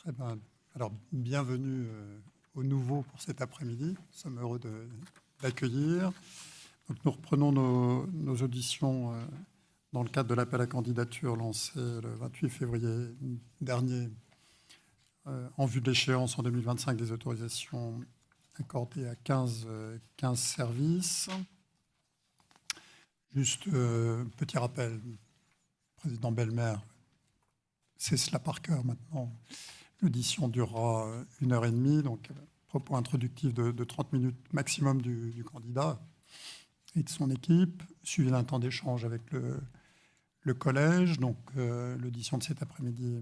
Très bien. Alors, bienvenue aux nouveaux pour cet après-midi. Nous sommes heureux d'accueillir. Donc, nous reprenons nos auditions dans le cadre de l'appel à candidature lancé le 28 février dernier en vue de l'échéance en 2025 des autorisations accordées à 15 services. Juste petit rappel, président Belmer, c'est cela par cœur maintenant. L'audition durera 1h30, donc propos introductif de 30 minutes maximum du candidat et de son équipe, suivi d'un temps d'échange avec le collège. Donc l'audition de cet après-midi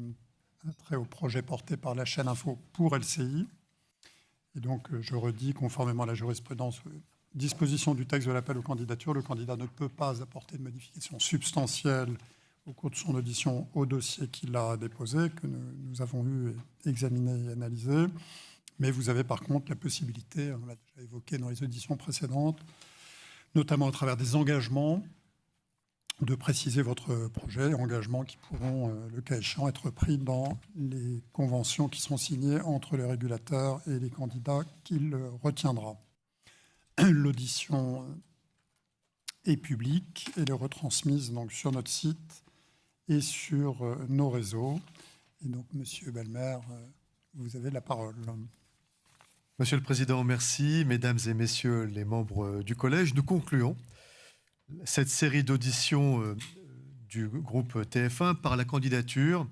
a trait au projet porté par la chaîne Info pour LCI. Et donc je redis, conformément à la jurisprudence, disposition du texte de l'appel aux candidatures, le candidat ne peut pas apporter de modifications substantielles au cours de son audition au dossier qu'il a déposé, que nous avons eu examiné et analysé. Mais vous avez par contre la possibilité, on l'a déjà évoqué dans les auditions précédentes, notamment à travers des engagements, de préciser votre projet, engagements qui pourront, le cas échéant, être pris dans les conventions qui seront signées entre le régulateur et les candidats qu'il retiendra. L'audition est publique et elle est retransmise donc, sur notre site et sur nos réseaux. Et donc, Monsieur Belmer, vous avez la parole. Monsieur le Président, merci. Mesdames et Messieurs les membres du Collège, nous concluons cette série d'auditions du groupe TF1 par la candidature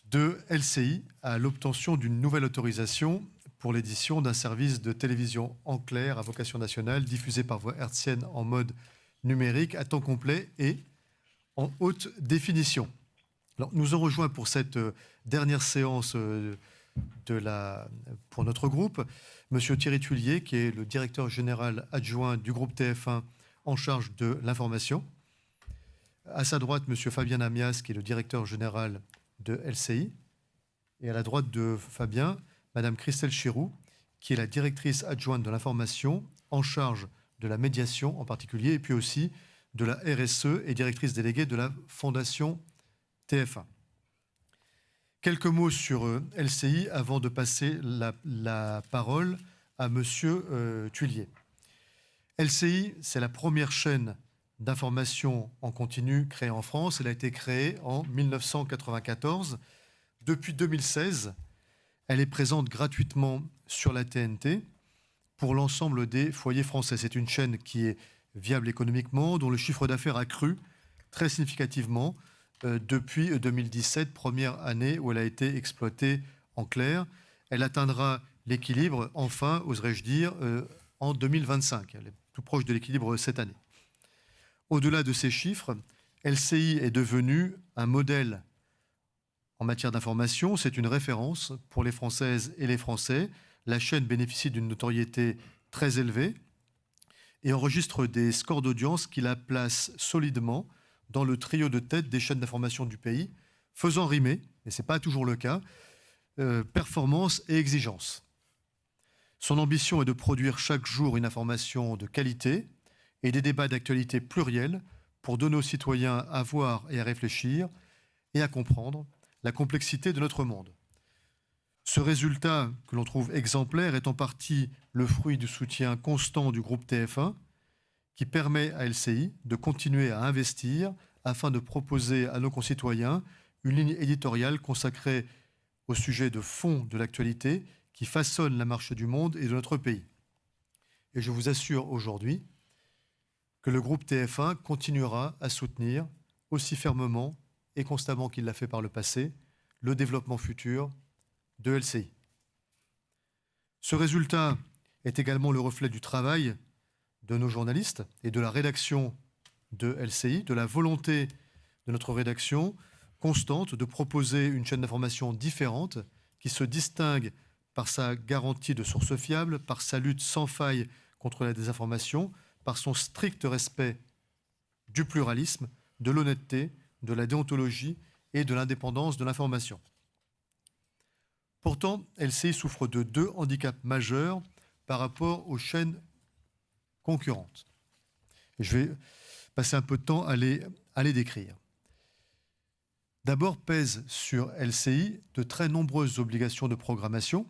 de LCI à l'obtention d'une nouvelle autorisation pour l'édition d'un service de télévision en clair à vocation nationale diffusé par voie hertzienne en mode numérique à temps complet et en haute définition. Alors, nous en rejoint pour cette dernière séance pour notre groupe, Monsieur Thierry Tuillier, qui est le directeur général adjoint du groupe TF1 en charge de l'information. À sa droite, Monsieur Fabien Amias, qui est le directeur général de LCI. Et à la droite de Fabien, Madame Christelle Chiroux, qui est la directrice adjointe de l'information en charge de la médiation en particulier, et puis aussi de la RSE et directrice déléguée de la Fondation TF1. Quelques mots sur LCI avant de passer la parole à Monsieur Tuillier. LCI, c'est la première chaîne d'information en continu créée en France. Elle a été créée en 1994. Depuis 2016, elle est présente gratuitement sur la TNT pour l'ensemble des foyers français. C'est une chaîne qui est viable économiquement, dont le chiffre d'affaires a cru très significativement depuis 2017, première année où elle a été exploitée en clair. Elle atteindra l'équilibre, enfin, oserais-je dire, en 2025. Elle est tout proche de l'équilibre cette année. Au-delà de ces chiffres, LCI est devenue un modèle en matière d'information. C'est une référence pour les Françaises et les Français. La chaîne bénéficie d'une notoriété très élevée et enregistre des scores d'audience qui la placent solidement dans le trio de tête des chaînes d'information du pays, faisant rimer, et ce n'est pas toujours le cas, performance et exigence. Son ambition est de produire chaque jour une information de qualité et des débats d'actualité pluriels pour donner aux citoyens à voir et à réfléchir et à comprendre la complexité de notre monde. Ce résultat, que l'on trouve exemplaire, est en partie le fruit du soutien constant du groupe TF1, qui permet à LCI de continuer à investir afin de proposer à nos concitoyens une ligne éditoriale consacrée au sujet de fond de l'actualité qui façonne la marche du monde et de notre pays. Et je vous assure aujourd'hui que le groupe TF1 continuera à soutenir aussi fermement et constamment qu'il l'a fait par le passé le développement futur de LCI. Ce résultat est également le reflet du travail de nos journalistes et de la rédaction de LCI, de la volonté de notre rédaction constante de proposer une chaîne d'information différente qui se distingue par sa garantie de sources fiables, par sa lutte sans faille contre la désinformation, par son strict respect du pluralisme, de l'honnêteté, de la déontologie et de l'indépendance de l'information. Pourtant, LCI souffre de deux handicaps majeurs par rapport aux chaînes concurrentes. Je vais passer un peu de temps à les décrire. D'abord pèsent sur LCI de très nombreuses obligations de programmation,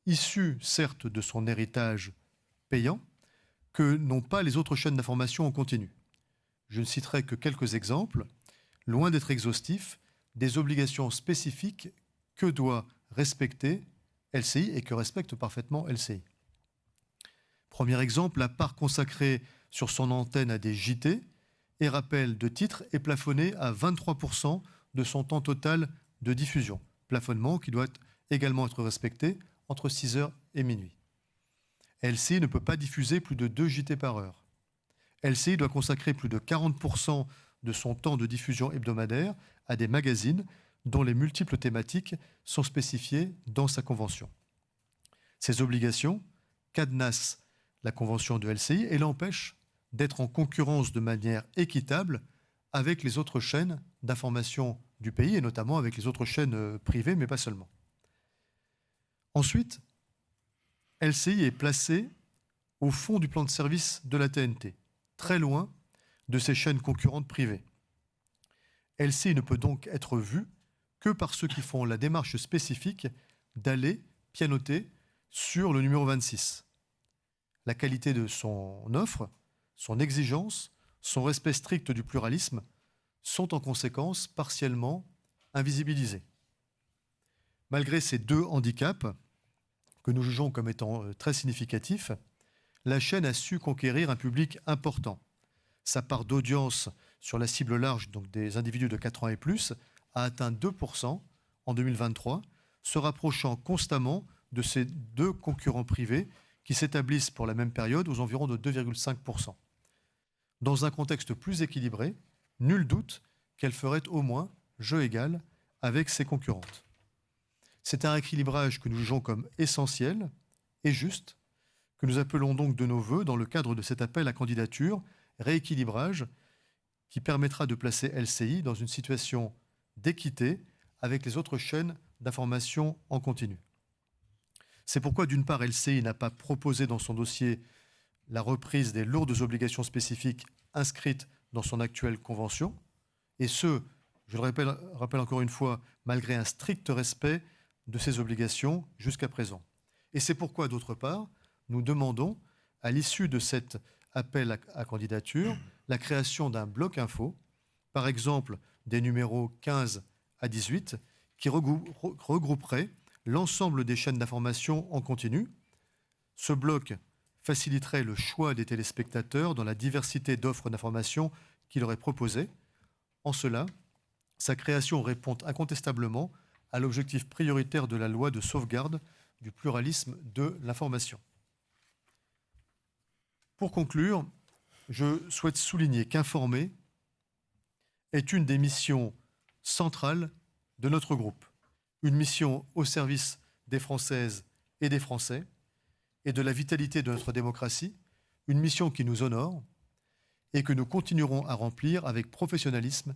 issues certes de son héritage payant, que n'ont pas les autres chaînes d'information en continu. Je ne citerai que quelques exemples, loin d'être exhaustifs, des obligations spécifiques que doit respecter LCI et que respecte parfaitement LCI. Premier exemple, la part consacrée sur son antenne à des JT et rappel de titres est plafonnée à 23% de son temps total de diffusion. Plafonnement qui doit également être respecté entre 6h et minuit. LCI ne peut pas diffuser plus de 2 JT par heure. LCI doit consacrer plus de 40% de son temps de diffusion hebdomadaire à des magazines dont les multiples thématiques sont spécifiées dans sa convention. Ces obligations cadenassent la convention de LCI et l'empêchent d'être en concurrence de manière équitable avec les autres chaînes d'information du pays et notamment avec les autres chaînes privées, mais pas seulement. Ensuite, LCI est placée au fond du plan de service de la TNT, très loin de ces chaînes concurrentes privées. LCI ne peut donc être vue que par ceux qui font la démarche spécifique d'aller pianoter sur le numéro 26. La qualité de son offre, son exigence, son respect strict du pluralisme sont en conséquence partiellement invisibilisés. Malgré ces deux handicaps, que nous jugeons comme étant très significatifs, la chaîne a su conquérir un public important. Sa part d'audience sur la cible large, donc des individus de 4 ans et plus, a atteint 2% en 2023, se rapprochant constamment de ces deux concurrents privés qui s'établissent pour la même période aux environs de 2,5%. Dans un contexte plus équilibré, nul doute qu'elle ferait au moins jeu égal avec ses concurrentes. C'est un rééquilibrage que nous jugeons comme essentiel et juste, que nous appelons donc de nos vœux dans le cadre de cet appel à candidature, rééquilibrage qui permettra de placer LCI dans une situation d'équité avec les autres chaînes d'information en continu. C'est pourquoi, d'une part, LCI n'a pas proposé dans son dossier la reprise des lourdes obligations spécifiques inscrites dans son actuelle convention, et ce, je le rappelle encore une fois, malgré un strict respect de ces obligations jusqu'à présent. Et c'est pourquoi, d'autre part, nous demandons, à l'issue de cet appel à candidature, la création d'un bloc info, par exemple des numéros 15 à 18, qui regrouperait l'ensemble des chaînes d'information en continu. Ce bloc faciliterait le choix des téléspectateurs dans la diversité d'offres d'information qu'il aurait proposées. En cela, sa création répond incontestablement à l'objectif prioritaire de la loi de sauvegarde du pluralisme de l'information. Pour conclure, je souhaite souligner qu'informer est une des missions centrales de notre groupe. Une mission au service des Françaises et des Français et de la vitalité de notre démocratie, une mission qui nous honore et que nous continuerons à remplir avec professionnalisme,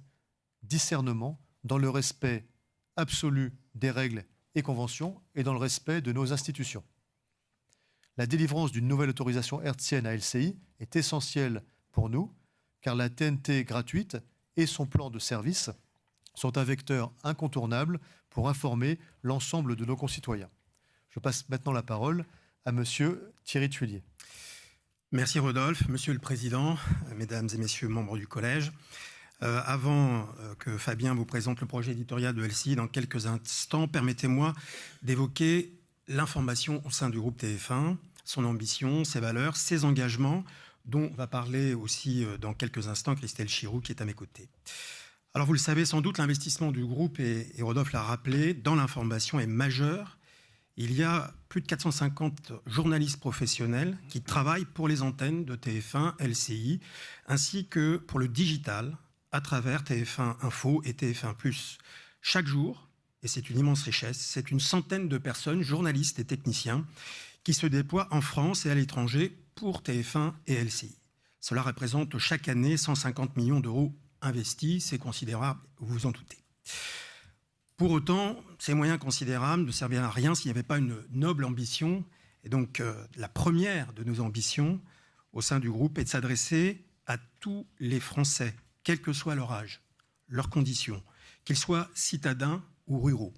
discernement, dans le respect absolu des règles et conventions et dans le respect de nos institutions. La délivrance d'une nouvelle autorisation hertzienne à LCI est essentielle pour nous, car la TNT gratuite et son plan de service sont un vecteur incontournable pour informer l'ensemble de nos concitoyens. Je passe maintenant la parole à Monsieur Thierry Tuillier. Merci Rodolphe, Monsieur le Président, Mesdames et Messieurs membres du Collège. Avant que Fabien vous présente le projet éditorial de LCI dans quelques instants, permettez-moi d'évoquer l'information au sein du groupe TF1, son ambition, ses valeurs, ses engagements, dont va parler aussi dans quelques instants Christelle Chiroux qui est à mes côtés. Alors vous le savez sans doute, l'investissement du groupe, et Rodolphe l'a rappelé, dans l'information est majeur. Il y a plus de 450 journalistes professionnels qui travaillent pour les antennes de TF1, LCI, ainsi que pour le digital à travers TF1 Info et TF1+. Chaque jour, et c'est une immense richesse, c'est une centaine de personnes, journalistes et techniciens, qui se déploient en France et à l'étranger pour TF1 et LCI. Cela représente chaque année 150 millions d'euros investis, c'est considérable, vous vous en doutez. Pour autant, ces moyens considérables ne serviraient à rien s'il n'y avait pas une noble ambition. Et donc, la première de nos ambitions au sein du groupe est de s'adresser à tous les Français, quel que soit leur âge, leurs conditions, qu'ils soient citadins ou ruraux.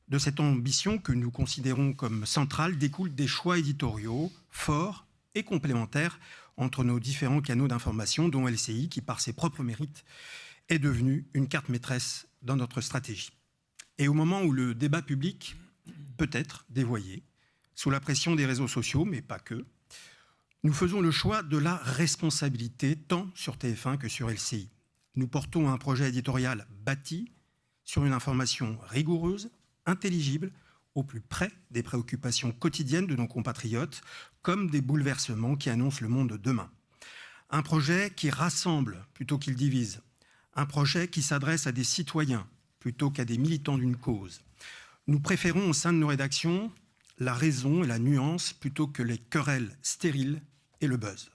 De cette ambition que nous considérons comme centrale découlent des choix éditoriaux forts et complémentaires entre nos différents canaux d'information, dont LCI, qui par ses propres mérites est devenue une carte maîtresse dans notre stratégie. Et au moment où le débat public peut être dévoyé, sous la pression des réseaux sociaux, mais pas que, nous faisons le choix de la responsabilité tant sur TF1 que sur LCI. Nous portons un projet éditorial bâti sur une information rigoureuse, intelligible, au plus près des préoccupations quotidiennes de nos compatriotes, comme des bouleversements qui annoncent le monde de demain. Un projet qui rassemble plutôt qu'il divise. Un projet qui s'adresse à des citoyens plutôt qu'à des militants d'une cause. Nous préférons au sein de nos rédactions la raison et la nuance plutôt que les querelles stériles et le buzz.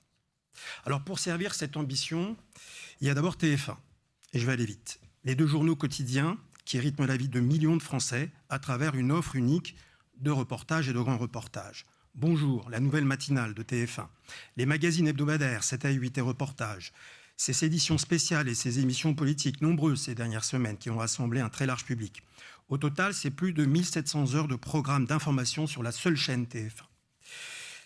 Alors pour servir cette ambition, il y a d'abord TF1, et je vais aller vite. Les 2 journaux quotidiens qui rythment la vie de millions de Français à travers une offre unique de reportages et de grands reportages. Bonjour, la nouvelle matinale de TF1, les magazines hebdomadaires 7 à 8 et reportages, ces éditions spéciales et ces émissions politiques nombreuses ces dernières semaines qui ont rassemblé un très large public. Au total, c'est plus de 1700 heures de programmes d'information sur la seule chaîne TF1.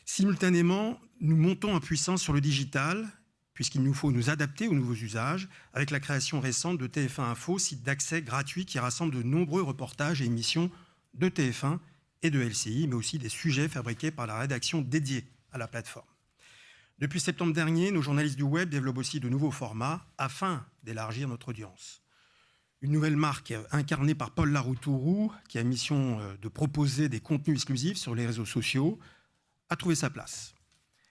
Simultanément, nous montons en puissance sur le digital, puisqu'il nous faut nous adapter aux nouveaux usages, avec la création récente de TF1 Info, site d'accès gratuit qui rassemble de nombreux reportages et émissions de TF1 et de LCI, mais aussi des sujets fabriqués par la rédaction dédiée à la plateforme. Depuis septembre dernier, nos journalistes du web développent aussi de nouveaux formats afin d'élargir notre audience. Une nouvelle marque incarnée par Paul Laroutourou, qui a mission de proposer des contenus exclusifs sur les réseaux sociaux, a trouvé sa place.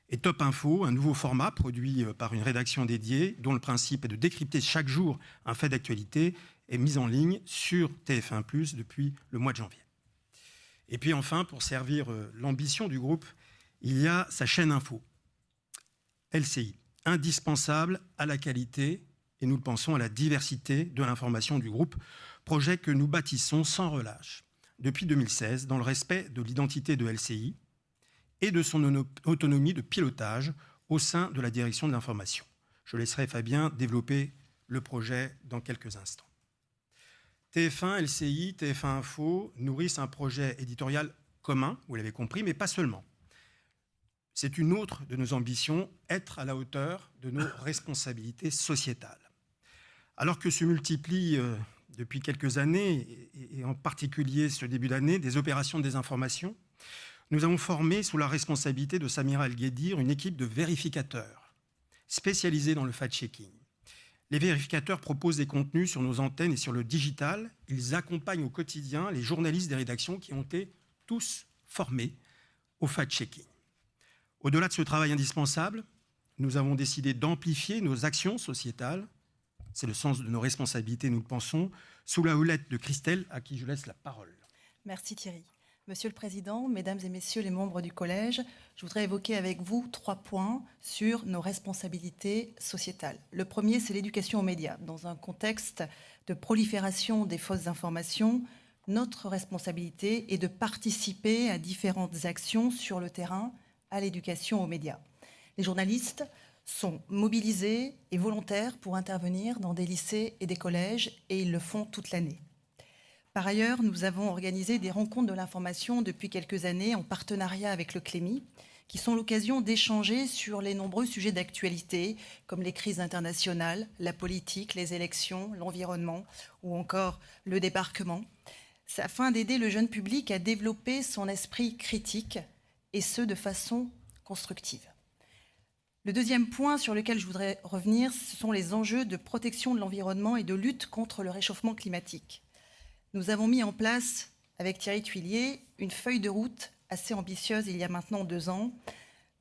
Et Top Info, un nouveau format produit par une rédaction dédiée, dont le principe est de décrypter chaque jour un fait d'actualité, est mis en ligne sur TF1+, depuis le mois de janvier. Et puis enfin, pour servir l'ambition du groupe, il y a sa chaîne info, LCI, indispensable à la qualité et nous le pensons à la diversité de l'information du groupe, projet que nous bâtissons sans relâche depuis 2016 dans le respect de l'identité de LCI et de son autonomie de pilotage au sein de la direction de l'information. Je laisserai Fabien développer le projet dans quelques instants. TF1, LCI, TF1 Info nourrissent un projet éditorial commun, vous l'avez compris, mais pas seulement. C'est une autre de nos ambitions, être à la hauteur de nos responsabilités sociétales. Alors que se multiplient depuis quelques années, et en particulier ce début d'année, des opérations de désinformation, nous avons formé sous la responsabilité de Samira El-Guedir une équipe de vérificateurs spécialisés dans le fact-checking. Les vérificateurs proposent des contenus sur nos antennes et sur le digital. Ils accompagnent au quotidien les journalistes des rédactions qui ont été tous formés au fact-checking. Au-delà de ce travail indispensable, nous avons décidé d'amplifier nos actions sociétales. C'est le sens de nos responsabilités, nous le pensons, sous la houlette de Christelle, à qui je laisse la parole. Merci Thierry. Monsieur le Président, Mesdames et Messieurs les membres du Collège, je voudrais évoquer avec vous 3 points sur nos responsabilités sociétales. Le premier, c'est l'éducation aux médias. Dans un contexte de prolifération des fausses informations, notre responsabilité est de participer à différentes actions sur le terrain à l'éducation aux médias. Les journalistes sont mobilisés et volontaires pour intervenir dans des lycées et des collèges et ils le font toute l'année. Par ailleurs, nous avons organisé des rencontres de l'information depuis quelques années en partenariat avec le CLEMI, qui sont l'occasion d'échanger sur les nombreux sujets d'actualité, comme les crises internationales, la politique, les élections, l'environnement ou encore le débarquement, afin d'aider le jeune public à développer son esprit critique, et ce, de façon constructive. Le deuxième point sur lequel je voudrais revenir, ce sont les enjeux de protection de l'environnement et de lutte contre le réchauffement climatique. Nous avons mis en place, avec Thierry Tuillier, une feuille de route assez ambitieuse il y a maintenant 2 ans,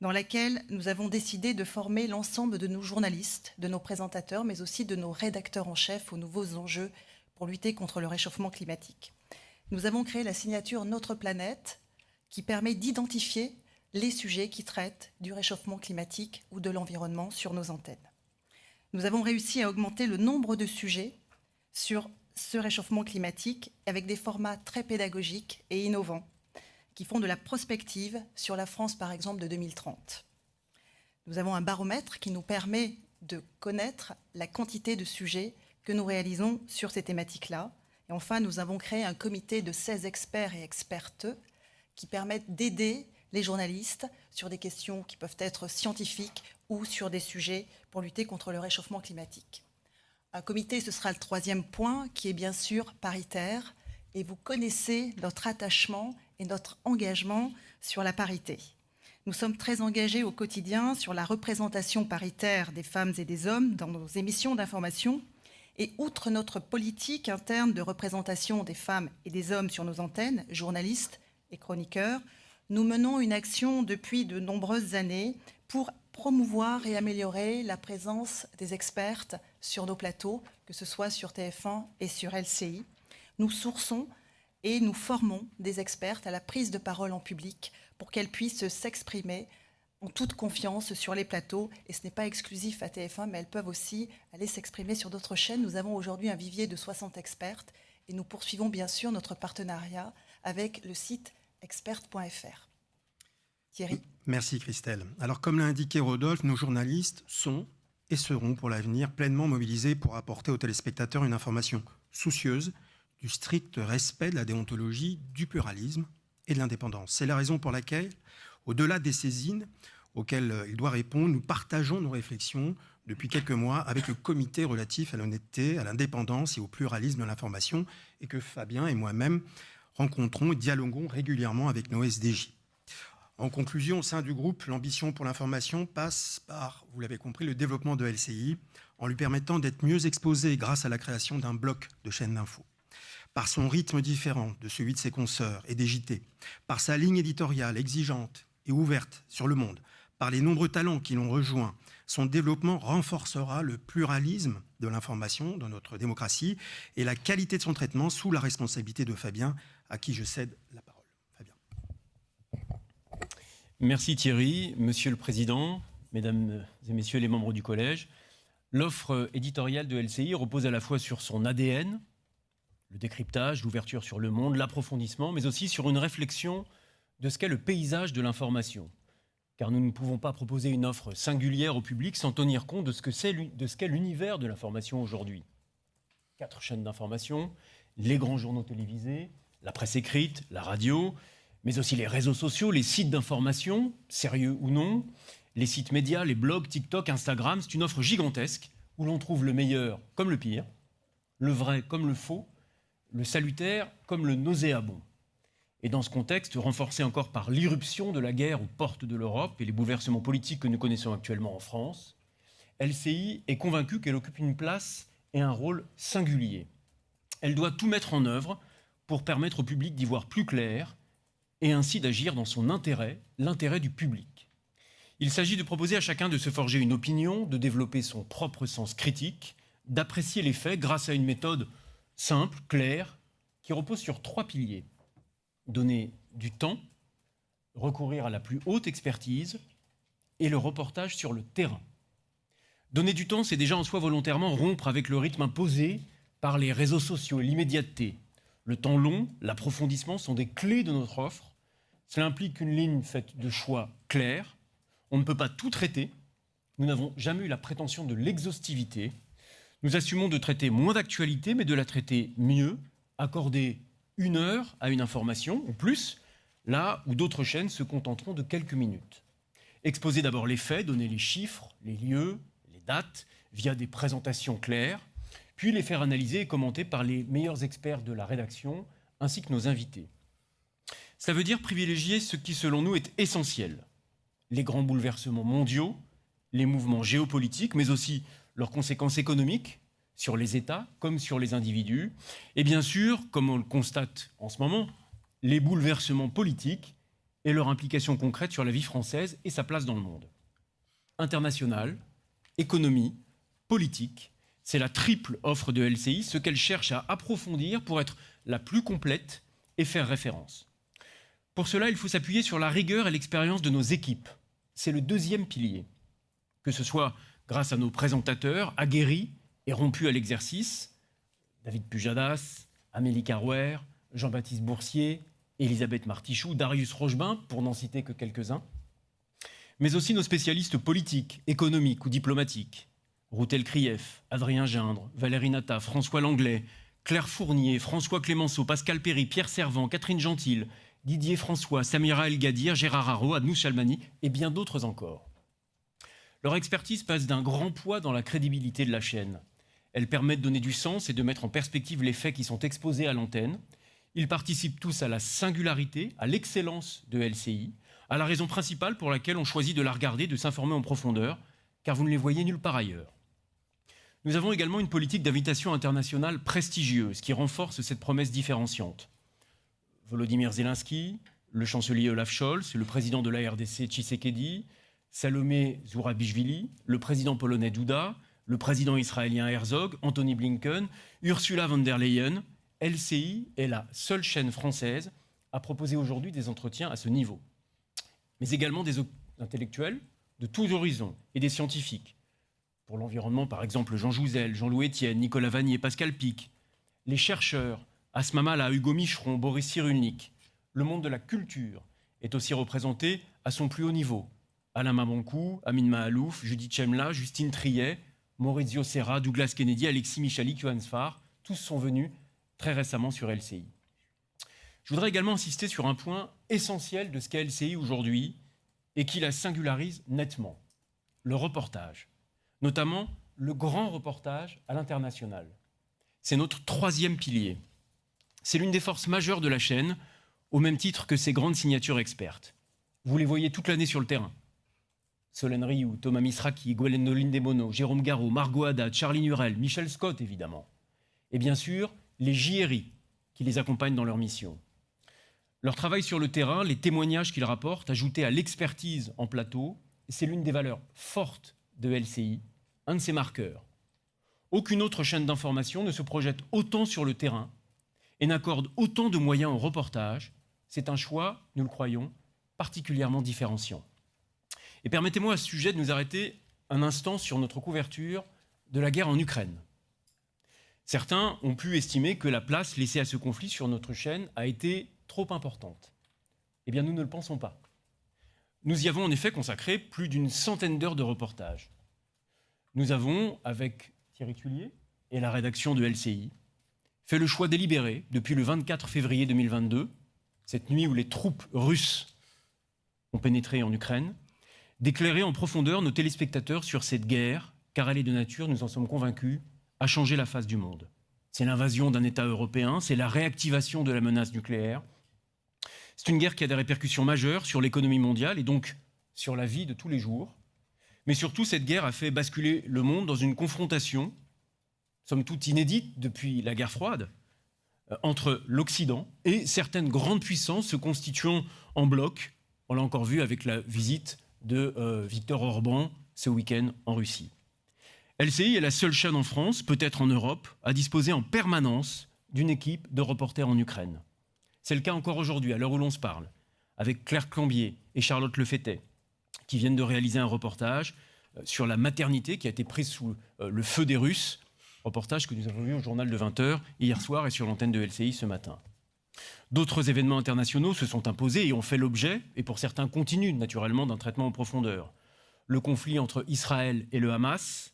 dans laquelle nous avons décidé de former l'ensemble de nos journalistes, de nos présentateurs, mais aussi de nos rédacteurs en chef aux nouveaux enjeux pour lutter contre le réchauffement climatique. Nous avons créé la signature Notre Planète, qui permet d'identifier les sujets qui traitent du réchauffement climatique ou de l'environnement sur nos antennes. Nous avons réussi à augmenter le nombre de sujets sur ce réchauffement climatique avec des formats très pédagogiques et innovants qui font de la prospective sur la France, par exemple, de 2030. Nous avons un baromètre qui nous permet de connaître la quantité de sujets que nous réalisons sur ces thématiques-là. Et enfin, nous avons créé un comité de 16 experts et expertes qui permettent d'aider les journalistes sur des questions qui peuvent être scientifiques ou sur des sujets pour lutter contre le réchauffement climatique. Un comité, ce sera le troisième point, qui est bien sûr paritaire. Et vous connaissez notre attachement et notre engagement sur la parité. Nous sommes très engagés au quotidien sur la représentation paritaire des femmes et des hommes dans nos émissions d'information. Et outre notre politique interne de représentation des femmes et des hommes sur nos antennes, journalistes et chroniqueurs, nous menons une action depuis de nombreuses années pour promouvoir et améliorer la présence des expertes sur nos plateaux, que ce soit sur TF1 et sur LCI. Nous sourçons et nous formons des expertes à la prise de parole en public pour qu'elles puissent s'exprimer en toute confiance sur les plateaux. Et ce n'est pas exclusif à TF1, mais elles peuvent aussi aller s'exprimer sur d'autres chaînes. Nous avons aujourd'hui un vivier de 60 expertes et nous poursuivons bien sûr notre partenariat avec le site expert.fr. Thierry. Merci Christelle. Alors comme l'a indiqué Rodolphe, nos journalistes sont et seront pour l'avenir pleinement mobilisés pour apporter aux téléspectateurs une information soucieuse du strict respect de la déontologie, du pluralisme et de l'indépendance. C'est la raison pour laquelle, au-delà des saisines auxquelles il doit répondre, nous partageons nos réflexions depuis quelques mois avec le comité relatif à l'honnêteté, à l'indépendance et au pluralisme de l'information, et que Fabien et moi-même rencontrons et dialoguons régulièrement avec nos SDJ. En conclusion, au sein du groupe, l'ambition pour l'information passe par, vous l'avez compris, le développement de LCI, en lui permettant d'être mieux exposé grâce à la création d'un bloc de chaînes d'infos. Par son rythme différent de celui de ses consoeurs et des JT, par sa ligne éditoriale exigeante et ouverte sur le monde, par les nombreux talents qui l'ont rejoint, son développement renforcera le pluralisme de l'information dans notre démocratie et la qualité de son traitement sous la responsabilité de Fabien, à qui je cède la parole. Fabien. Merci Thierry, Monsieur le Président, Mesdames et Messieurs les membres du Collège. L'offre éditoriale de LCI repose à la fois sur son ADN, le décryptage, l'ouverture sur le monde, l'approfondissement, mais aussi sur une réflexion de ce qu'est le paysage de l'information. Car nous ne pouvons pas proposer une offre singulière au public sans tenir compte de ce qu'est l'univers de l'information aujourd'hui. 4 chaînes d'information, les grands journaux télévisés, la presse écrite, la radio, mais aussi les réseaux sociaux, les sites d'information, sérieux ou non, les sites médias, les blogs, TikTok, Instagram. C'est une offre gigantesque où l'on trouve le meilleur comme le pire, le vrai comme le faux, le salutaire comme le nauséabond. Et dans ce contexte, renforcé encore par l'irruption de la guerre aux portes de l'Europe et les bouleversements politiques que nous connaissons actuellement en France, LCI est convaincue qu'elle occupe une place et un rôle singulier. Elle doit tout mettre en œuvre pour permettre au public d'y voir plus clair et ainsi d'agir dans son intérêt, l'intérêt du public. Il s'agit de proposer à chacun de se forger une opinion, de développer son propre sens critique, d'apprécier les faits grâce à une méthode simple, claire, qui repose sur 3 piliers. Donner du temps, recourir à la plus haute expertise et le reportage sur le terrain. Donner du temps, c'est déjà en soi volontairement rompre avec le rythme imposé par les réseaux sociaux et l'immédiateté. Le temps long, l'approfondissement sont des clés de notre offre. Cela implique une ligne faite de choix clairs. On ne peut pas tout traiter. Nous n'avons jamais eu la prétention de l'exhaustivité. Nous assumons de traiter moins d'actualité, mais de la traiter mieux, accorder 1 heure à une information, ou plus, là où d'autres chaînes se contenteront de quelques minutes. Exposer d'abord les faits, donner les chiffres, les lieux, les dates, via des présentations claires, puis les faire analyser et commenter par les meilleurs experts de la rédaction, ainsi que nos invités. Ça veut dire privilégier ce qui, selon nous, est essentiel. Les grands bouleversements mondiaux, les mouvements géopolitiques, mais aussi leurs conséquences économiques sur les États comme sur les individus. Et bien sûr, comme on le constate en ce moment, les bouleversements politiques et leur implication concrète sur la vie française et sa place dans le monde. International, économie, politique, c'est la triple offre de LCI, ce qu'elle cherche à approfondir pour être la plus complète et faire référence. Pour cela, il faut s'appuyer sur la rigueur et l'expérience de nos équipes. C'est le 2e pilier. Que ce soit grâce à nos présentateurs aguerris et rompus à l'exercice, David Pujadas, Amélie Carrouer, Jean-Baptiste Boursier, Elisabeth Martichoux, Darius Rochebin, pour n'en citer que quelques-uns, mais aussi nos spécialistes politiques, économiques ou diplomatiques, Routel Krief, Adrien Gindre, Valérie Nata, François Langlais, Claire Fournier, François Clémenceau, Pascal Péry, Pierre Servant, Catherine Gentil, Didier François, Samira El Gadir, Gérard Haro, Adnou Chalmani et bien d'autres encore. Leur expertise pèse d'un grand poids dans la crédibilité de la chaîne. Elle permet de donner du sens et de mettre en perspective les faits qui sont exposés à l'antenne. Ils participent tous à la singularité, à l'excellence de LCI, à la raison principale pour laquelle on choisit de la regarder, de s'informer en profondeur, car vous ne les voyez nulle part ailleurs. Nous avons également une politique d'invitation internationale prestigieuse qui renforce cette promesse différenciante. Volodymyr Zelensky, le chancelier Olaf Scholz, le président de la RDC Tshisekedi, Salomé Zourabichvili, le président polonais Duda, le président israélien Herzog, Anthony Blinken, Ursula von der Leyen, LCI est la seule chaîne française à proposer aujourd'hui des entretiens à ce niveau. Mais également des intellectuels de tous horizons et des scientifiques. Pour l'environnement, par exemple, Jean Jouzel, Jean-Loup Etienne, Nicolas Vanier, Pascal Pic. Les chercheurs, Asma Mala, Hugo Micheron, Boris Cyrulnik. Le monde de la culture est aussi représenté à son plus haut niveau. Alain Mabankou, Amin Mahalouf, Judith Chemla, Justine Triet, Maurizio Serra, Douglas Kennedy, Alexis Michalik, Johan Sfar, tous sont venus très récemment sur LCI. Je voudrais également insister sur un point essentiel de ce qu'est LCI aujourd'hui et qui la singularise nettement, le reportage, notamment le grand reportage à l'international. C'est notre troisième pilier. C'est l'une des forces majeures de la chaîne, au même titre que ses grandes signatures expertes. Vous les voyez toute l'année sur le terrain. Solène Rioux, Thomas Misraki, Gwendoline Desmono, Jérôme Garot, Margot Haddad, Charlie Nurel, Michel Scott évidemment. Et bien sûr, les JRI qui les accompagnent dans leur mission. Leur travail sur le terrain, les témoignages qu'ils rapportent, ajoutés à l'expertise en plateau, c'est l'une des valeurs fortes de LCI, un de ses marqueurs. Aucune autre chaîne d'information ne se projette autant sur le terrain et n'accorde autant de moyens au reportage. C'est un choix, nous le croyons, particulièrement différenciant. Et permettez-moi à ce sujet de nous arrêter un instant sur notre couverture de la guerre en Ukraine. Certains ont pu estimer que la place laissée à ce conflit sur notre chaîne a été trop importante. Eh bien, nous ne le pensons pas. Nous y avons en effet consacré plus d'une centaine d'heures de reportage. Nous avons, avec Thierry Tulier et la rédaction de LCI, fait le choix délibéré, depuis le 24 février 2022, cette nuit où les troupes russes ont pénétré en Ukraine, d'éclairer en profondeur nos téléspectateurs sur cette guerre, car elle est de nature, nous en sommes convaincus, à changer la face du monde. C'est l'invasion d'un État européen, c'est la réactivation de la menace nucléaire. C'est une guerre qui a des répercussions majeures sur l'économie mondiale et donc sur la vie de tous les jours. Mais surtout, cette guerre a fait basculer le monde dans une confrontation, somme toute inédite depuis la guerre froide, entre l'Occident et certaines grandes puissances se constituant en bloc. On l'a encore vu avec la visite de Viktor Orban ce week-end en Russie. LCI est la seule chaîne en France, peut-être en Europe, à disposer en permanence d'une équipe de reporters en Ukraine. C'est le cas encore aujourd'hui, à l'heure où l'on se parle, avec Claire Clambier et Charlotte Lefettet, qui viennent de réaliser un reportage sur la maternité qui a été prise sous le feu des Russes, reportage que nous avons vu au journal de 20h hier soir et sur l'antenne de LCI ce matin. D'autres événements internationaux se sont imposés et ont fait l'objet, et pour certains continuent naturellement, d'un traitement en profondeur. Le conflit entre Israël et le Hamas.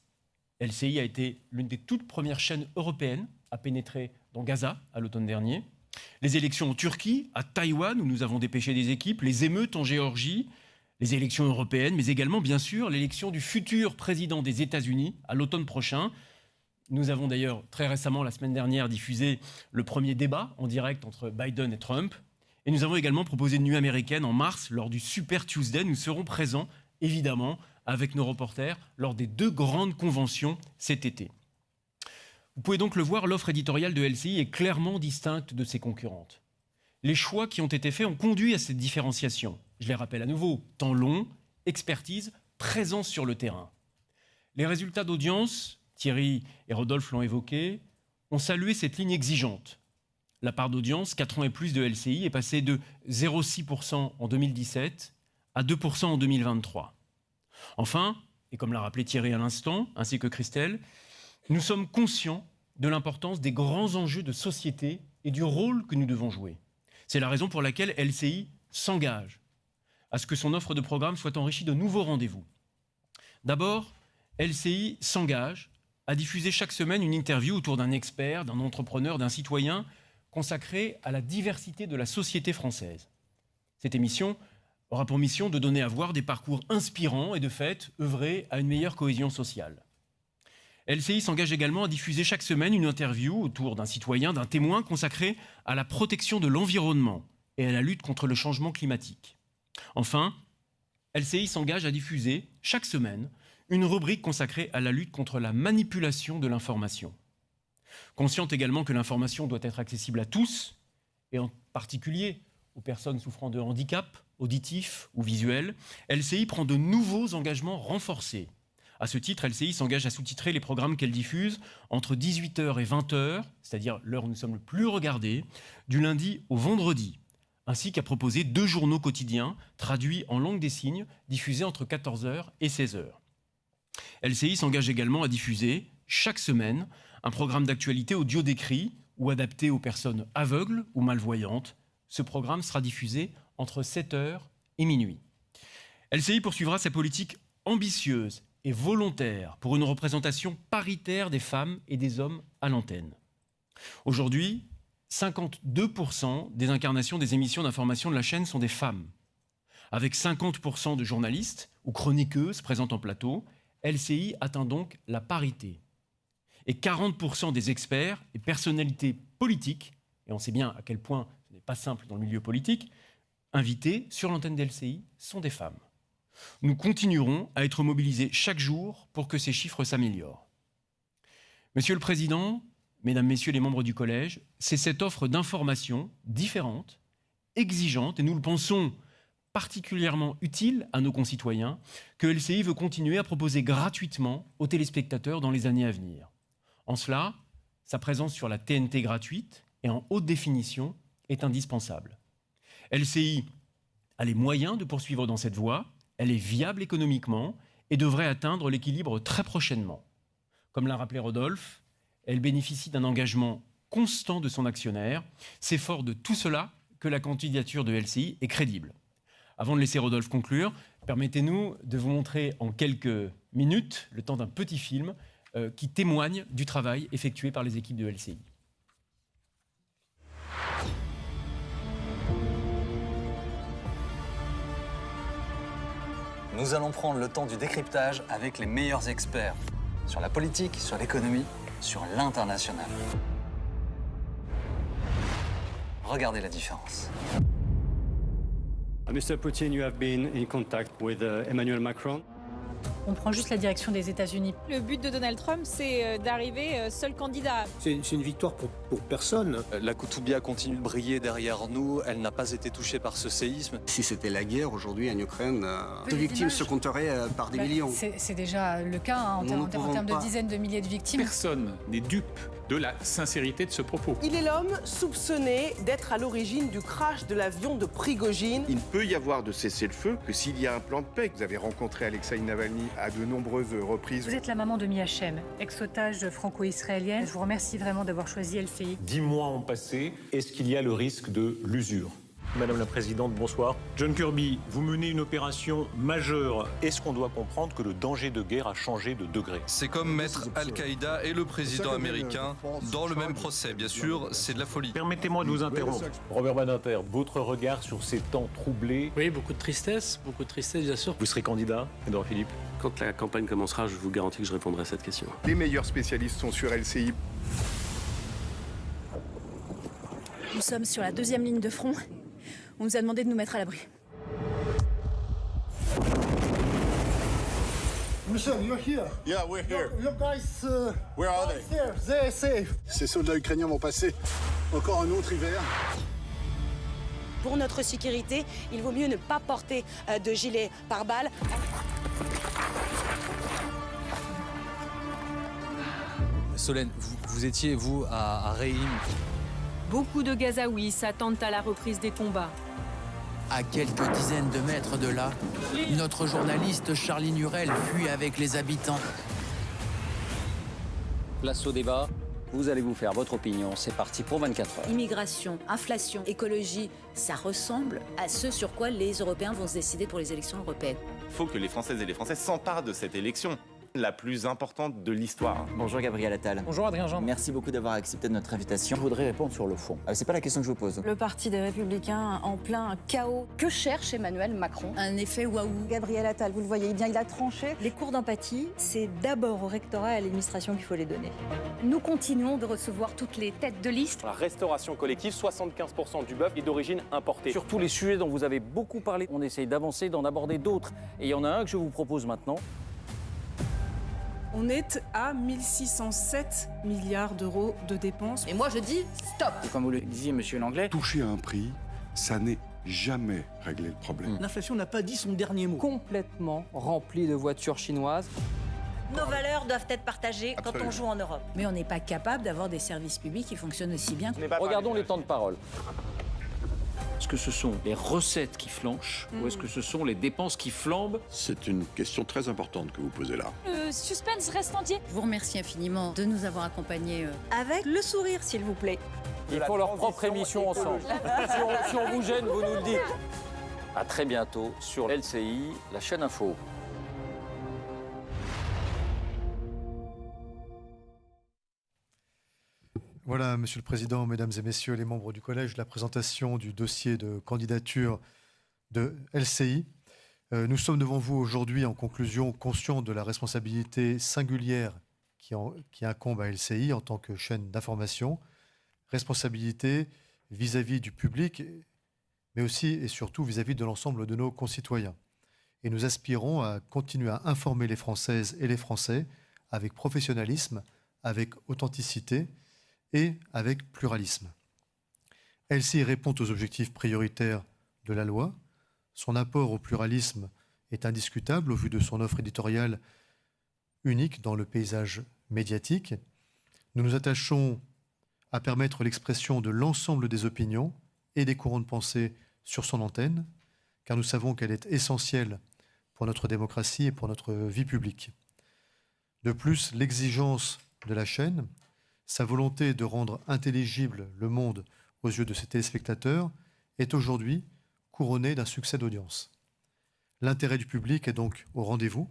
LCI a été l'une des toutes premières chaînes européennes à pénétrer dans Gaza à l'automne dernier. Les élections en Turquie, à Taïwan, où nous avons dépêché des équipes, les émeutes en Géorgie, les élections européennes, mais également, bien sûr, l'élection du futur président des États-Unis à l'automne prochain. Nous avons d'ailleurs très récemment, la semaine dernière, diffusé le premier débat en direct entre Biden et Trump. Et nous avons également proposé une nuit américaine en mars, lors du Super Tuesday. Nous serons présents, évidemment, avec nos reporters, lors des 2 grandes conventions cet été. Vous pouvez donc le voir, l'offre éditoriale de LCI est clairement distincte de ses concurrentes. Les choix qui ont été faits ont conduit à cette différenciation. Je les rappelle à nouveau, temps long, expertise, présence sur le terrain. Les résultats d'audience, Thierry et Rodolphe l'ont évoqué, ont salué cette ligne exigeante. La part d'audience, 4 ans et plus de LCI, est passée de 0,6% en 2017 à 2% en 2023. Enfin, et comme l'a rappelé Thierry à l'instant, ainsi que Christelle, nous sommes conscients de l'importance des grands enjeux de société et du rôle que nous devons jouer. C'est la raison pour laquelle LCI s'engage à ce que son offre de programme soit enrichie de nouveaux rendez-vous. D'abord, LCI s'engage à diffuser chaque semaine une interview autour d'un expert, d'un entrepreneur, d'un citoyen consacrée à la diversité de la société française. Cette émission aura pour mission de donner à voir des parcours inspirants et de fait œuvrer à une meilleure cohésion sociale. LCI s'engage également à diffuser chaque semaine une interview autour d'un citoyen, d'un témoin consacré à la protection de l'environnement et à la lutte contre le changement climatique. Enfin, LCI s'engage à diffuser chaque semaine une rubrique consacrée à la lutte contre la manipulation de l'information. Consciente également que l'information doit être accessible à tous, et en particulier aux personnes souffrant de handicap, auditifs ou visuels, LCI prend de nouveaux engagements renforcés. À ce titre, LCI s'engage à sous-titrer les programmes qu'elle diffuse entre 18h et 20h, c'est-à-dire l'heure où nous sommes le plus regardés, du lundi au vendredi, ainsi qu'à proposer 2 journaux quotidiens traduits en langue des signes, diffusés entre 14h et 16h. LCI s'engage également à diffuser, chaque semaine, un programme d'actualité audio décrit ou adapté aux personnes aveugles ou malvoyantes. Ce programme sera diffusé entre 7h et minuit. LCI poursuivra sa politique ambitieuse et volontaire pour une représentation paritaire des femmes et des hommes à l'antenne. Aujourd'hui, 52% des incarnations des émissions d'information de la chaîne sont des femmes. Avec 50% de journalistes ou chroniqueuses présentes en plateau, LCI atteint donc la parité. Et 40% des experts et personnalités politiques, et on sait bien à quel point ce n'est pas simple dans le milieu politique, invités sur l'antenne d'LCI sont des femmes. Nous continuerons à être mobilisés chaque jour pour que ces chiffres s'améliorent. Monsieur le Président, Mesdames, Messieurs les membres du Collège, c'est cette offre d'information différente, exigeante, et nous le pensons particulièrement utile à nos concitoyens, que LCI veut continuer à proposer gratuitement aux téléspectateurs dans les années à venir. En cela, sa présence sur la TNT gratuite et en haute définition est indispensable. LCI a les moyens de poursuivre dans cette voie, elle est viable économiquement et devrait atteindre l'équilibre très prochainement. Comme l'a rappelé Rodolphe, elle bénéficie d'un engagement constant de son actionnaire. C'est fort de tout cela que la candidature de LCI est crédible. Avant de laisser Rodolphe conclure, permettez-nous de vous montrer en quelques minutes, le temps d'un petit film, qui témoigne du travail effectué par les équipes de LCI. Nous allons prendre le temps du décryptage avec les meilleurs experts sur la politique, sur l'économie, sur l'international. Regardez la différence. Mr. Putin, you have been in contact with Emmanuel Macron. On prend juste la direction des États-Unis. Le but de Donald Trump, c'est d'arriver seul candidat. C'est une victoire pour personne. La Koutoubia continue de briller derrière nous. Elle n'a pas été touchée par ce séisme. Si c'était la guerre aujourd'hui en Ukraine, les victimes se compteraient par des millions. C'est déjà le cas en termes de dizaines de milliers de victimes. Personne n'est dupe de la sincérité de ce propos. Il est l'homme soupçonné d'être à l'origine du crash de l'avion de Prigojine. Il ne peut y avoir de cessez-le-feu que s'il y a un plan de paix. Vous avez rencontré Alexeï Navalny à de nombreuses reprises. Vous êtes la maman de Miachem, ex-otage franco-israélienne. Je vous remercie vraiment d'avoir choisi LCI. 10 mois ont passé. Est-ce qu'il y a le risque de l'usure ? Madame la Présidente, bonsoir. John Kirby, vous menez une opération majeure. Est-ce qu'on doit comprendre que le danger de guerre a changé de degré ? C'est comme mettre Al-Qaïda et le président américain dans le même procès. Bien sûr, c'est de la folie. Permettez-moi de vous interrompre. Robert Badinter, votre regard sur ces temps troublés ? Oui, beaucoup de tristesse, bien sûr. Vous serez candidat, Édouard Philippe ? Quand la campagne commencera, je vous garantis que je répondrai à cette question. Les meilleurs spécialistes sont sur LCI. Nous sommes sur la 2e ligne de front. On nous a demandé de nous mettre à l'abri. Michel, you're here. Yeah, we're here. Your guys, where are they? There, they're safe. Ces soldats ukrainiens vont passer encore un autre hiver. Pour notre sécurité, il vaut mieux ne pas porter de gilet pare-balles. Solène, vous étiez, vous, à Reim. Beaucoup de Gazaouis s'attendent à la reprise des combats. À quelques dizaines de mètres de là, notre journaliste Charlie Nurel fuit avec les habitants. Place au débat, vous allez vous faire votre opinion, c'est parti pour 24 heures. Immigration, inflation, écologie, ça ressemble à ce sur quoi les Européens vont se décider pour les élections européennes. Il faut que les Françaises et les Français s'emparent de cette élection. la plus importante de l'histoire. Bonjour Gabriel Attal. Bonjour Adrien Jean. Merci beaucoup d'avoir accepté notre invitation. Je voudrais répondre sur le fond. C'est pas la question que je vous pose. Le parti des Républicains en plein chaos. Que cherche Emmanuel Macron? Un effet waouh. Gabriel Attal, vous le voyez bien, il a tranché. Les cours d'empathie, c'est d'abord au rectorat et à l'administration qu'il faut les donner. Nous continuons de recevoir toutes les têtes de liste. La restauration collective, 75% du bœuf est d'origine importée. Sur tous les sujets dont vous avez beaucoup parlé, on essaye d'avancer, d'en aborder d'autres. Et il y en a un que je vous propose maintenant. On est à 1607 milliards d'euros de dépenses. Et moi je dis stop. Et comme vous le disiez, monsieur Langlais, Toucher à un prix, ça n'est jamais réglé le problème. L'inflation n'a pas dit son dernier mot. Complètement rempli de voitures chinoises. Nos valeurs doivent être partagées quand on joue en Europe. Mais on n'est pas capable d'avoir des services publics qui fonctionnent aussi bien. Regardons les temps de parole. Est-ce que ce sont les recettes qui flanchent ou est-ce que ce sont les dépenses qui flambent? C'est une question très importante que vous posez là. Le suspense reste entier. Je vous remercie infiniment de nous avoir accompagnés avec le sourire, s'il vous plaît. Ils font leur propre émission ensemble. Si on vous gêne, vous nous le dites. À très bientôt sur LCI, la chaîne Info. Voilà, Monsieur le Président, Mesdames et Messieurs les membres du Collège, la présentation du dossier de candidature de LCI. Nous sommes devant vous aujourd'hui, en conclusion, conscients de la responsabilité singulière qui incombe à LCI en tant que chaîne d'information, responsabilité vis-à-vis du public, mais aussi et surtout vis-à-vis de l'ensemble de nos concitoyens. Et nous aspirons à continuer à informer les Françaises et les Français avec professionnalisme, avec authenticité, et avec pluralisme. LCI répond aux objectifs prioritaires de la loi. Son apport au pluralisme est indiscutable au vu de son offre éditoriale unique dans le paysage médiatique. Nous nous attachons à permettre l'expression de l'ensemble des opinions et des courants de pensée sur son antenne, car nous savons qu'elle est essentielle pour notre démocratie et pour notre vie publique. De plus, l'exigence de la chaîne, sa volonté de rendre intelligible le monde aux yeux de ses téléspectateurs est aujourd'hui couronnée d'un succès d'audience. L'intérêt du public est donc au rendez-vous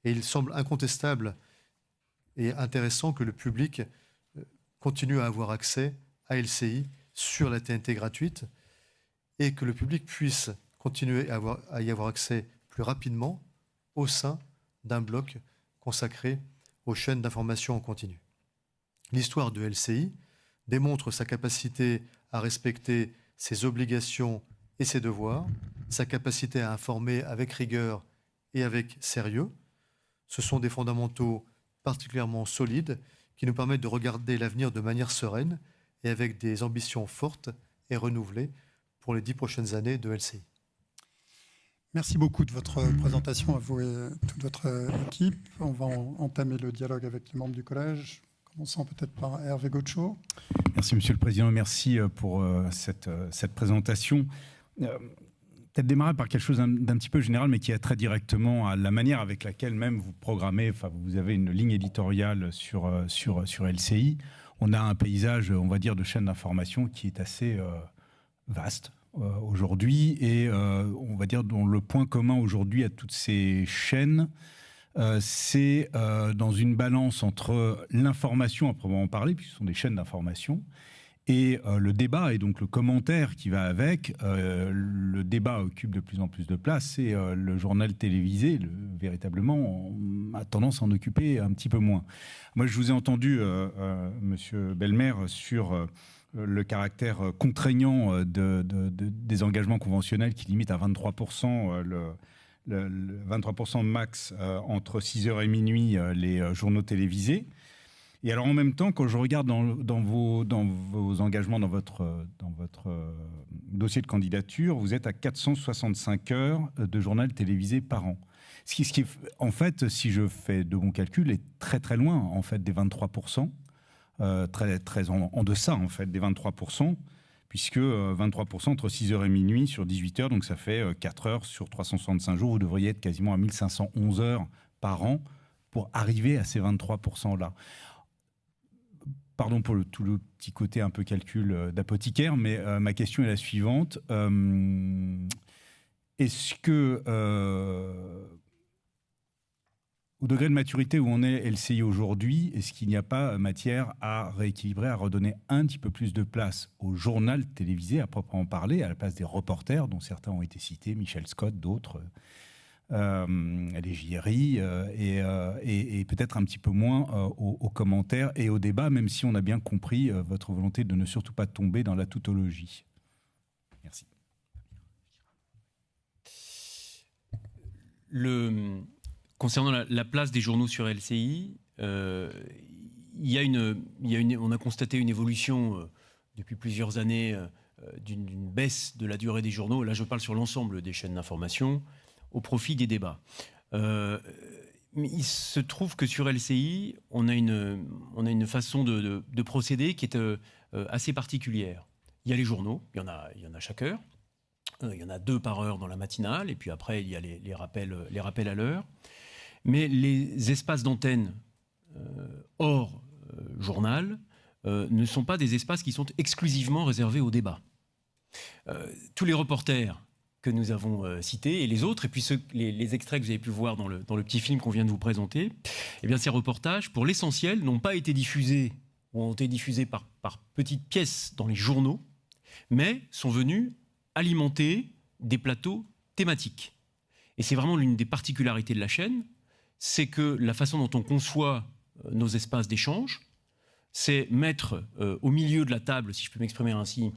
et il semble incontestable et intéressant que le public continue à avoir accès à LCI sur la TNT gratuite et que le public puisse continuer à y avoir accès plus rapidement au sein d'un bloc consacré aux chaînes d'information en continu. L'histoire de LCI démontre sa capacité à respecter ses obligations et ses devoirs, sa capacité à informer avec rigueur et avec sérieux. Ce sont des fondamentaux particulièrement solides qui nous permettent de regarder l'avenir de manière sereine et avec des ambitions fortes et renouvelées pour les 10 prochaines années de LCI. Merci beaucoup de votre présentation à vous et toute votre équipe. On va entamer le dialogue avec les membres du collège. Commençons peut-être par Hervé Gaucho. Merci Monsieur le Président, merci pour cette présentation. Peut-être démarrer par quelque chose d'un petit peu général, mais qui a trait directement à la manière avec laquelle même vous programmez, enfin vous avez une ligne éditoriale sur LCI. On a un paysage, on va dire, de chaînes d'information qui est assez vaste aujourd'hui et on va dire dont le point commun aujourd'hui à toutes ces chaînes, c'est dans une balance entre l'information à proprement parler, puisque ce sont des chaînes d'information, et le débat et donc le commentaire qui va avec. Le débat occupe de plus en plus de place et le journal télévisé, véritablement, a tendance à en occuper un petit peu moins. Moi, je vous ai entendu, Monsieur Belmer, sur le caractère contraignant des engagements conventionnels qui limitent à 23% le 23% max entre 6h et minuit les journaux télévisés. Et alors en même temps, quand je regarde dans vos engagements, dans votre dossier de candidature, vous êtes à 465 heures de journal télévisé par an. Ce qui est, en fait, si je fais de bons calculs, est très très loin en fait des 23%, très en deçà en fait des 23%, puisque 23% entre 6h et minuit sur 18 heures, donc ça fait 4 heures sur 365 jours, vous devriez être quasiment à 1511 heures par an pour arriver à ces 23%-là. Pardon pour tout le petit côté un peu calcul d'apothicaire, mais ma question est la suivante. Est-ce que Au degré de maturité où on est LCI aujourd'hui, est-ce qu'il n'y a pas matière à rééquilibrer, à redonner un petit peu plus de place au journal télévisé à proprement parler, à la place des reporters, dont certains ont été cités, Michel Scott, d'autres, les JRI, et peut-être un petit peu moins aux commentaires et aux débats, même si on a bien compris votre volonté de ne surtout pas tomber dans la tautologie. Merci. Concernant la place des journaux sur LCI, on a constaté une évolution depuis plusieurs années d'une baisse de la durée des journaux. Là, je parle sur l'ensemble des chaînes d'information, au profit des débats. Mais il se trouve que sur LCI, on a une façon de procéder qui est assez particulière. Il y a les journaux, il y en a chaque heure. Il y en a 2 par heure dans la matinale, et puis après, il y a les rappels à l'heure. Mais les espaces d'antenne hors journal ne sont pas des espaces qui sont exclusivement réservés au débat. Tous les reporters que nous avons cités, et les autres, et puis les extraits que vous avez pu voir dans le petit film qu'on vient de vous présenter, eh bien, ces reportages, pour l'essentiel, n'ont pas été diffusés, ou ont été diffusés par petites pièces dans les journaux, mais sont venus alimenter des plateaux thématiques. Et c'est vraiment l'une des particularités de la chaîne, c'est que la façon dont on conçoit nos espaces d'échange, c'est mettre au milieu de la table, si je peux m'exprimer ainsi,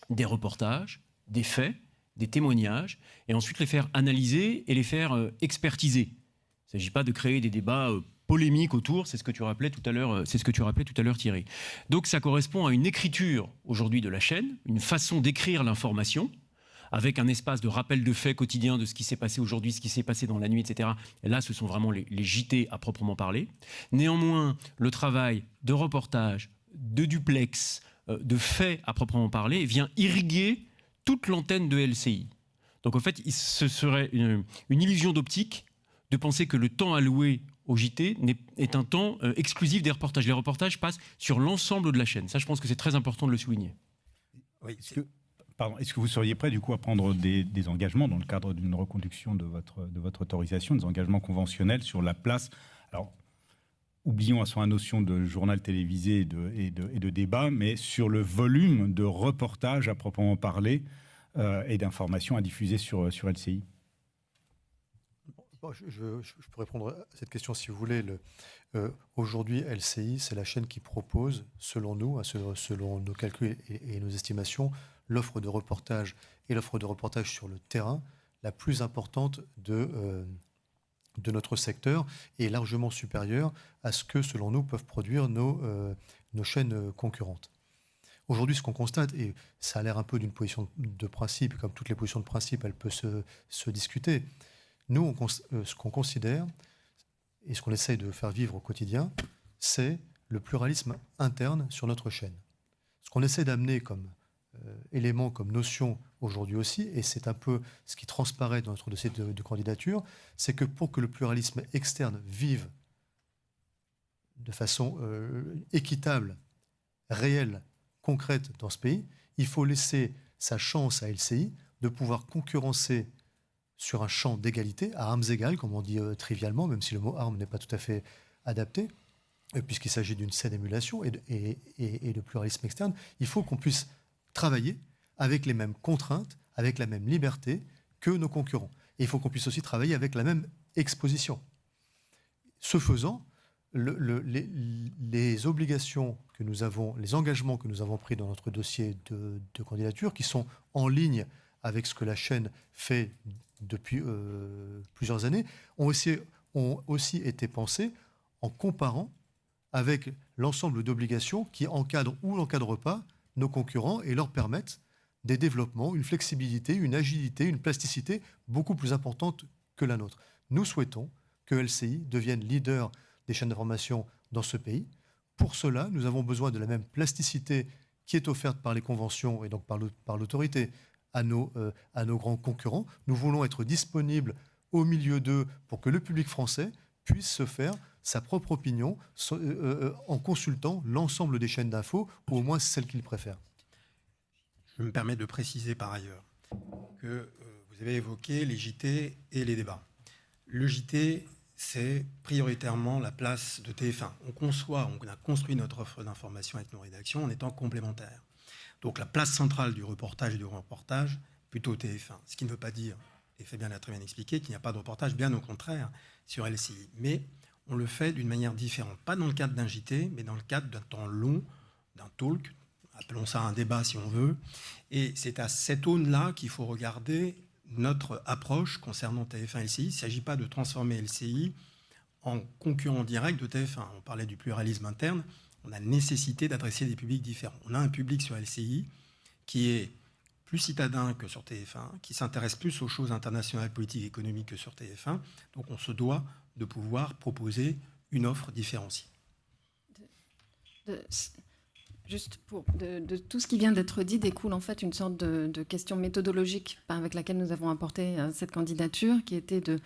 des reportages, des faits, des témoignages, et ensuite les faire analyser et les faire expertiser. Il ne s'agit pas de créer des débats polémiques autour, c'est ce que tu rappelais tout à l'heure, Thierry. Donc ça correspond à une écriture aujourd'hui de la chaîne, une façon d'écrire l'information, avec un espace de rappel de faits quotidien de ce qui s'est passé aujourd'hui, ce qui s'est passé dans la nuit, etc. Et là, ce sont vraiment les JT à proprement parler. Néanmoins, le travail de reportage, de duplex, de faits à proprement parler, vient irriguer toute l'antenne de LCI. Donc en fait, ce serait une illusion d'optique de penser que le temps alloué au JT est un temps exclusif des reportages. Les reportages passent sur l'ensemble de la chaîne. Ça, je pense que c'est très important de le souligner. Oui, est-ce que vous seriez prêt du coup à prendre des engagements dans le cadre d'une reconduction de votre autorisation, des engagements conventionnels sur la place? Alors, oublions à son notion de journal télévisé et de débat, mais sur le volume de reportages à proprement parler et d'informations à diffuser sur LCI. Bon, je peux répondre à cette question si vous voulez. Aujourd'hui, LCI, c'est la chaîne qui propose, selon nous, selon nos calculs et nos estimations, l'offre de reportage et l'offre de reportage sur le terrain la plus importante de notre secteur et largement supérieure à ce que, selon nous, peuvent produire nos chaînes concurrentes. Aujourd'hui, ce qu'on constate, et ça a l'air un peu d'une position de principe, comme toutes les positions de principe, elle peut se discuter. Nous, ce qu'on considère et ce qu'on essaye de faire vivre au quotidien, c'est le pluralisme interne sur notre chaîne. Ce qu'on essaie d'amener comme élément, comme notion aujourd'hui aussi, et c'est un peu ce qui transparaît dans notre dossier de candidature, c'est que pour que le pluralisme externe vive de façon équitable, réelle, concrète dans ce pays, il faut laisser sa chance à LCI de pouvoir concurrencer sur un champ d'égalité, à armes égales, comme on dit trivialement, même si le mot arme n'est pas tout à fait adapté, puisqu'il s'agit d'une saine émulation et de pluralisme externe. Il faut qu'on puisse travailler avec les mêmes contraintes, avec la même liberté que nos concurrents. Et il faut qu'on puisse aussi travailler avec la même exposition. Ce faisant, les obligations que nous avons, les engagements que nous avons pris dans notre dossier de candidature, qui sont en ligne avec ce que la chaîne fait depuis plusieurs années, ont aussi été pensés en comparant avec l'ensemble d'obligations qui encadrent ou n'encadrent pas nos concurrents et leur permettent des développements, une flexibilité, une agilité, une plasticité beaucoup plus importante que la nôtre. Nous souhaitons que LCI devienne leader des chaînes d'information dans ce pays. Pour cela, nous avons besoin de la même plasticité qui est offerte par les conventions et donc par l'autorité à nos grands concurrents. Nous voulons être disponibles au milieu d'eux pour que le public français puisse se faire sa propre opinion en consultant l'ensemble des chaînes d'infos, ou au moins celles qu'il préfère. Je me permets de préciser par ailleurs que vous avez évoqué les JT et les débats. Le JT, c'est prioritairement la place de TF1. On a construit notre offre d'information avec nos rédactions en étant complémentaires. Donc la place centrale du reportage et du reportage, plutôt TF1. Ce qui ne veut pas dire, et Fabien l'a très bien expliqué, qu'il n'y a pas de reportage, bien au contraire, sur LCI. Mais on le fait d'une manière différente. Pas dans le cadre d'un JT, mais dans le cadre d'un temps long, d'un talk, appelons ça un débat si on veut. Et c'est à cette aune-là qu'il faut regarder notre approche concernant TF1 et LCI. Il ne s'agit pas de transformer LCI en concurrent direct de TF1. On parlait du pluralisme interne. On a nécessité d'adresser des publics différents. On a un public sur LCI qui est plus citadin que sur TF1, qui s'intéresse plus aux choses internationales, politiques et économiques que sur TF1. Donc on se doit de pouvoir proposer une offre différenciée. De tout ce qui vient d'être dit découle en fait une sorte de question méthodologique avec laquelle nous avons apporté cette candidature, qui était de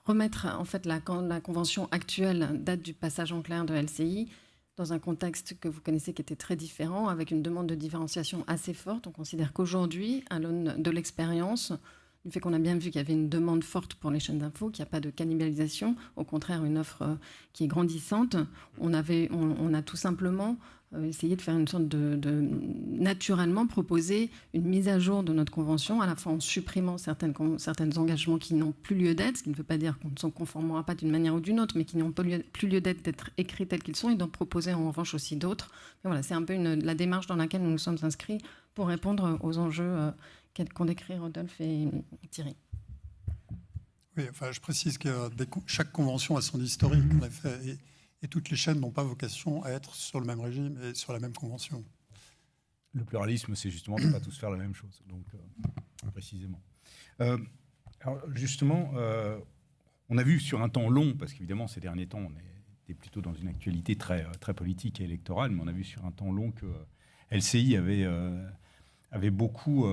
remettre en fait la convention actuelle date du passage en clair de LCI dans un contexte que vous connaissez qui était très différent, avec une demande de différenciation assez forte. On considère qu'aujourd'hui, à l'aune de l'expérience, du fait qu'on a bien vu qu'il y avait une demande forte pour les chaînes d'infos, qu'il n'y a pas de cannibalisation, au contraire une offre qui est grandissante, on a tout simplement essayé de faire une sorte de naturellement proposer une mise à jour de notre convention, à la fois en supprimant certains engagements qui n'ont plus lieu d'être, ce qui ne veut pas dire qu'on ne s'en conformera pas d'une manière ou d'une autre, mais qui n'ont plus lieu d'être écrits tels qu'ils sont, et d'en proposer en revanche aussi d'autres. Mais voilà, c'est un peu la démarche dans laquelle nous nous sommes inscrits pour répondre aux enjeux qu'ont décrit Rodolphe et Thierry. Oui, enfin, je précise que chaque convention a son historique, en effet, et toutes les chaînes n'ont pas vocation à être sur le même régime et sur la même convention. Le pluralisme, c'est justement de ne pas tous faire la même chose, donc précisément. Alors justement, on a vu sur un temps long, parce qu'évidemment ces derniers temps, on était plutôt dans une actualité très, très politique et électorale, mais on a vu sur un temps long que LCI avait beaucoup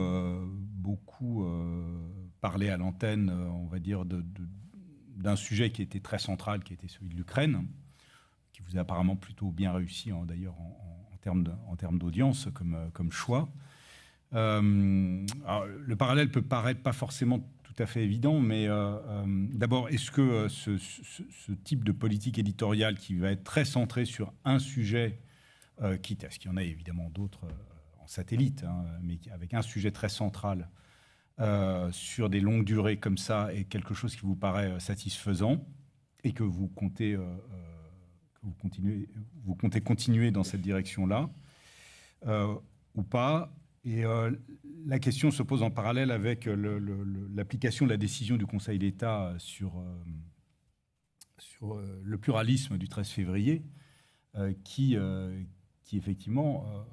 parlé à l'antenne, on va dire, d'un sujet qui était très central, qui était celui de l'Ukraine, qui vous a apparemment plutôt bien réussi, d'ailleurs, en termes d'audience comme choix. Alors, le parallèle peut paraître pas forcément tout à fait évident, mais d'abord, est-ce que ce type de politique éditoriale qui va être très centré sur un sujet, quitte à ce qu'il y en ait évidemment d'autres en satellite, mais avec un sujet très central sur des longues durées comme ça, est quelque chose qui vous paraît satisfaisant et que vous comptez continuer dans cette direction-là ou pas? Et la question se pose en parallèle avec l'application de la décision du Conseil d'État sur le pluralisme du 13 février, qui effectivement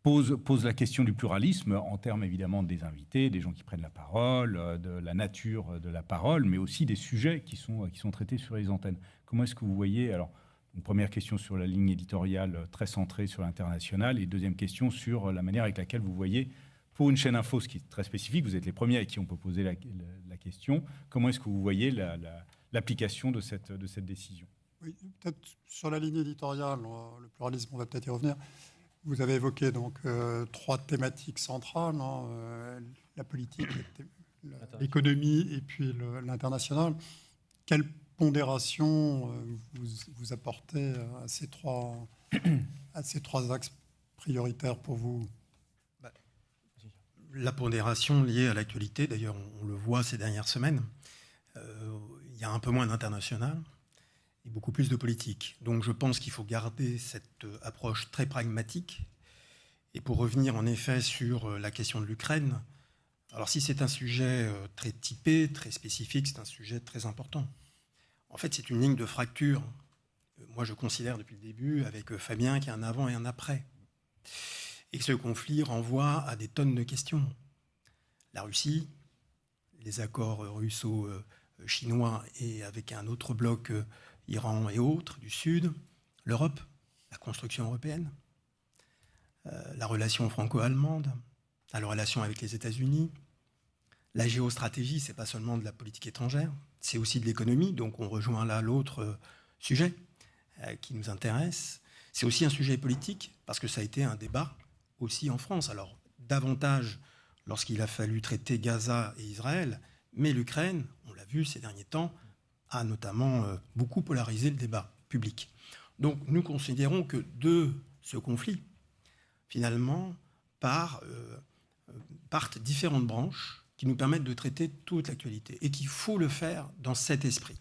pose la question du pluralisme en termes évidemment des invités, des gens qui prennent la parole, de la nature de la parole, mais aussi des sujets qui sont traités sur les antennes. Comment est-ce que vous voyez, alors, une première question sur la ligne éditoriale très centrée sur l'international, et deuxième question sur la manière avec laquelle vous voyez, pour une chaîne info, ce qui est très spécifique, vous êtes les premiers à qui on peut poser la question, comment est-ce que vous voyez l'application de cette décision? Oui, peut-être sur la ligne éditoriale, le pluralisme, on va peut-être y revenir. Vous avez évoqué donc 3 thématiques centrales, la politique, l'économie et puis l'international. Quelle pondération vous apportez à ces trois axes prioritaires pour vous? La pondération liée à l'actualité, d'ailleurs on le voit ces dernières semaines, il y a un peu moins d'international et beaucoup plus de politique. Donc je pense qu'il faut garder cette approche très pragmatique. Et pour revenir en effet sur la question de l'Ukraine, alors si c'est un sujet très typé, très spécifique, c'est un sujet très important. En fait, c'est une ligne de fracture. Moi, je considère depuis le début, avec Fabien, qu'il y a un avant et un après. Et que ce conflit renvoie à des tonnes de questions. La Russie, les accords russo-chinois et avec un autre bloc, Iran et autres, du Sud, l'Europe, la construction européenne, la relation franco-allemande, la relation avec les États-Unis. La géostratégie, ce n'est pas seulement de la politique étrangère, c'est aussi de l'économie, donc on rejoint là l'autre sujet qui nous intéresse. C'est aussi un sujet politique, parce que ça a été un débat aussi en France. Alors, davantage lorsqu'il a fallu traiter Gaza et Israël, mais l'Ukraine, on l'a vu ces derniers temps, a notamment beaucoup polarisé le débat public. Donc nous considérons que de ce conflit, finalement, partent différentes branches qui nous permettent de traiter toute l'actualité et qu'il faut le faire dans cet esprit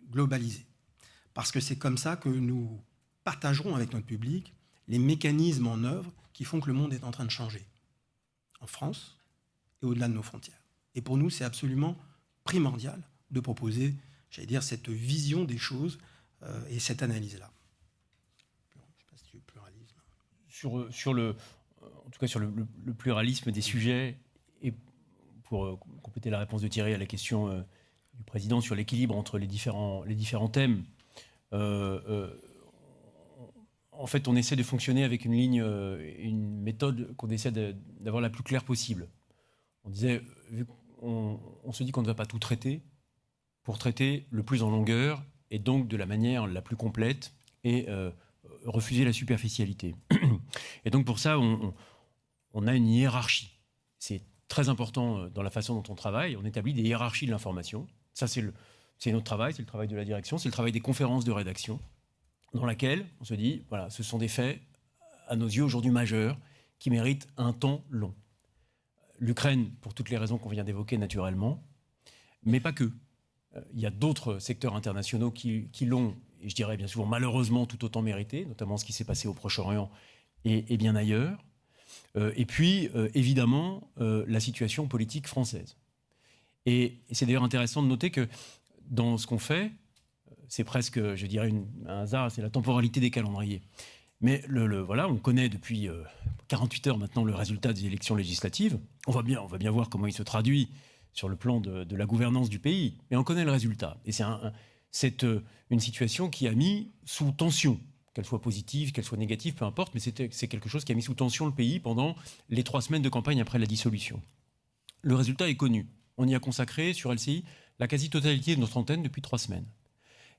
globalisé. Parce que c'est comme ça que nous partagerons avec notre public les mécanismes en œuvre qui font que le monde est en train de changer, en France et au-delà de nos frontières. Et pour nous, c'est absolument primordial de proposer, j'allais dire, cette vision des choses et cette analyse-là. Je ne sais pas si tu veux pluralisme. En tout cas, sur le pluralisme des sujets, et pour compléter la réponse de Thierry à la question du président sur l'équilibre entre les différents thèmes, en fait, on essaie de fonctionner avec une méthode qu'on essaie d'avoir la plus claire possible. On disait, on se dit qu'on ne va pas tout traiter, pour traiter le plus en longueur et donc de la manière la plus complète et refuser la superficialité. Et donc pour ça, on a une hiérarchie. C'est très important dans la façon dont on travaille. On établit des hiérarchies de l'information. Ça, c'est notre travail, c'est le travail de la direction, c'est le travail des conférences de rédaction, dans laquelle on se dit, voilà, ce sont des faits, à nos yeux, aujourd'hui majeurs, qui méritent un temps long. L'Ukraine, pour toutes les raisons qu'on vient d'évoquer naturellement, mais pas que. Il y a d'autres secteurs internationaux qui l'ont, et je dirais bien souvent malheureusement, tout autant mérité, notamment ce qui s'est passé au Proche-Orient et bien ailleurs. Et puis, évidemment, la situation politique française. Et c'est d'ailleurs intéressant de noter que dans ce qu'on fait, c'est presque, je dirais, un hasard, c'est la temporalité des calendriers. Mais voilà, on connaît depuis 48 heures maintenant le résultat des élections législatives. On va bien voir comment il se traduit sur le plan de la gouvernance du pays. Mais on connaît le résultat. Et c'est une situation qui a mis sous tension, qu'elle soit positive, qu'elle soit négative, peu importe, mais c'est quelque chose qui a mis sous tension le pays pendant les 3 semaines de campagne après la dissolution. Le résultat est connu. On y a consacré, sur LCI, la quasi-totalité de notre antenne depuis 3 semaines.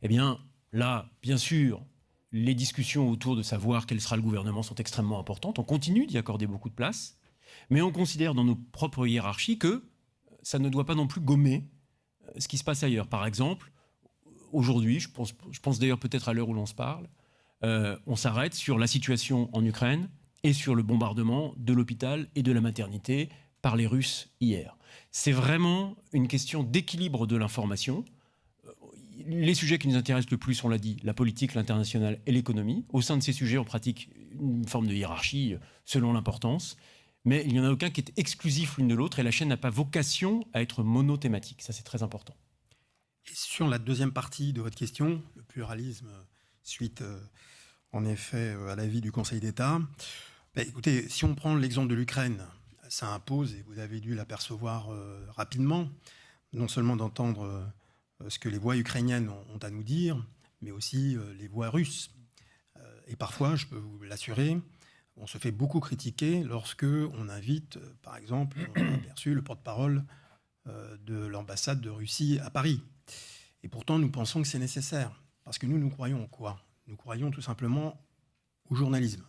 Eh bien, là, bien sûr, les discussions autour de savoir quel sera le gouvernement sont extrêmement importantes. On continue d'y accorder beaucoup de place, mais on considère dans nos propres hiérarchies que ça ne doit pas non plus gommer ce qui se passe ailleurs. Par exemple, aujourd'hui, je pense d'ailleurs peut-être à l'heure où l'on se parle, on s'arrête sur la situation en Ukraine et sur le bombardement de l'hôpital et de la maternité par les Russes hier. C'est vraiment une question d'équilibre de l'information. Les sujets qui nous intéressent le plus, on l'a dit, la politique, l'international et l'économie. Au sein de ces sujets, on pratique une forme de hiérarchie selon l'importance. Mais il n'y en a aucun qui est exclusif l'une de l'autre et la chaîne n'a pas vocation à être monothématique. Ça, c'est très important. Et sur la deuxième partie de votre question, le pluralisme suite en effet à l'avis du Conseil d'État, écoutez, si on prend l'exemple de l'Ukraine, ça impose, et vous avez dû l'apercevoir rapidement, non seulement d'entendre ce que les voix ukrainiennes ont à nous dire, mais aussi les voix russes. Et parfois, je peux vous l'assurer, on se fait beaucoup critiquer lorsque on invite, par exemple, on a aperçu le porte-parole de l'ambassade de Russie à Paris. Et pourtant, nous pensons que c'est nécessaire. Parce que nous croyons en quoi ? Nous croyons tout simplement au journalisme.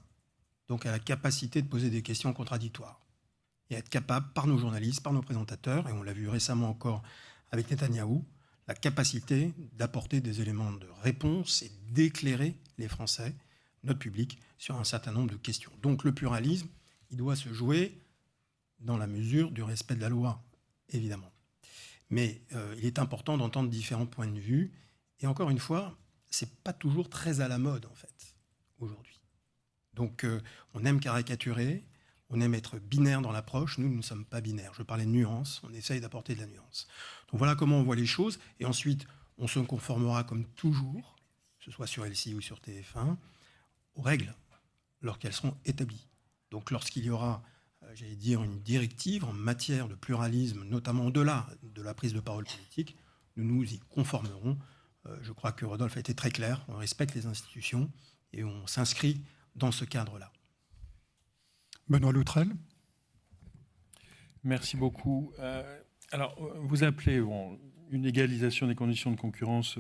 Donc à la capacité de poser des questions contradictoires. Et être capable, par nos journalistes, par nos présentateurs, et on l'a vu récemment encore avec Netanyahou, la capacité d'apporter des éléments de réponse et d'éclairer les Français, notre public, sur un certain nombre de questions. Donc le pluralisme, il doit se jouer dans la mesure du respect de la loi, évidemment. Mais il est important d'entendre différents points de vue. Et encore une fois, c'est pas toujours très à la mode, en fait, aujourd'hui. Donc on aime caricaturer, on aime être binaire dans l'approche. Nous ne sommes pas binaires. Je parlais de nuance, on essaye d'apporter de la nuance. Donc voilà comment on voit les choses. Et ensuite, on se conformera comme toujours, que ce soit sur LCI ou sur TF1, aux règles, lorsqu'elles seront établies. Donc lorsqu'il y aura, j'allais dire, une directive en matière de pluralisme, notamment au-delà de la prise de parole politique, nous nous y conformerons. Je crois que Rodolphe a été très clair. On respecte les institutions et on s'inscrit dans ce cadre-là. Benoît Loutrel. Merci beaucoup. Alors, vous appelez une égalisation des conditions de concurrence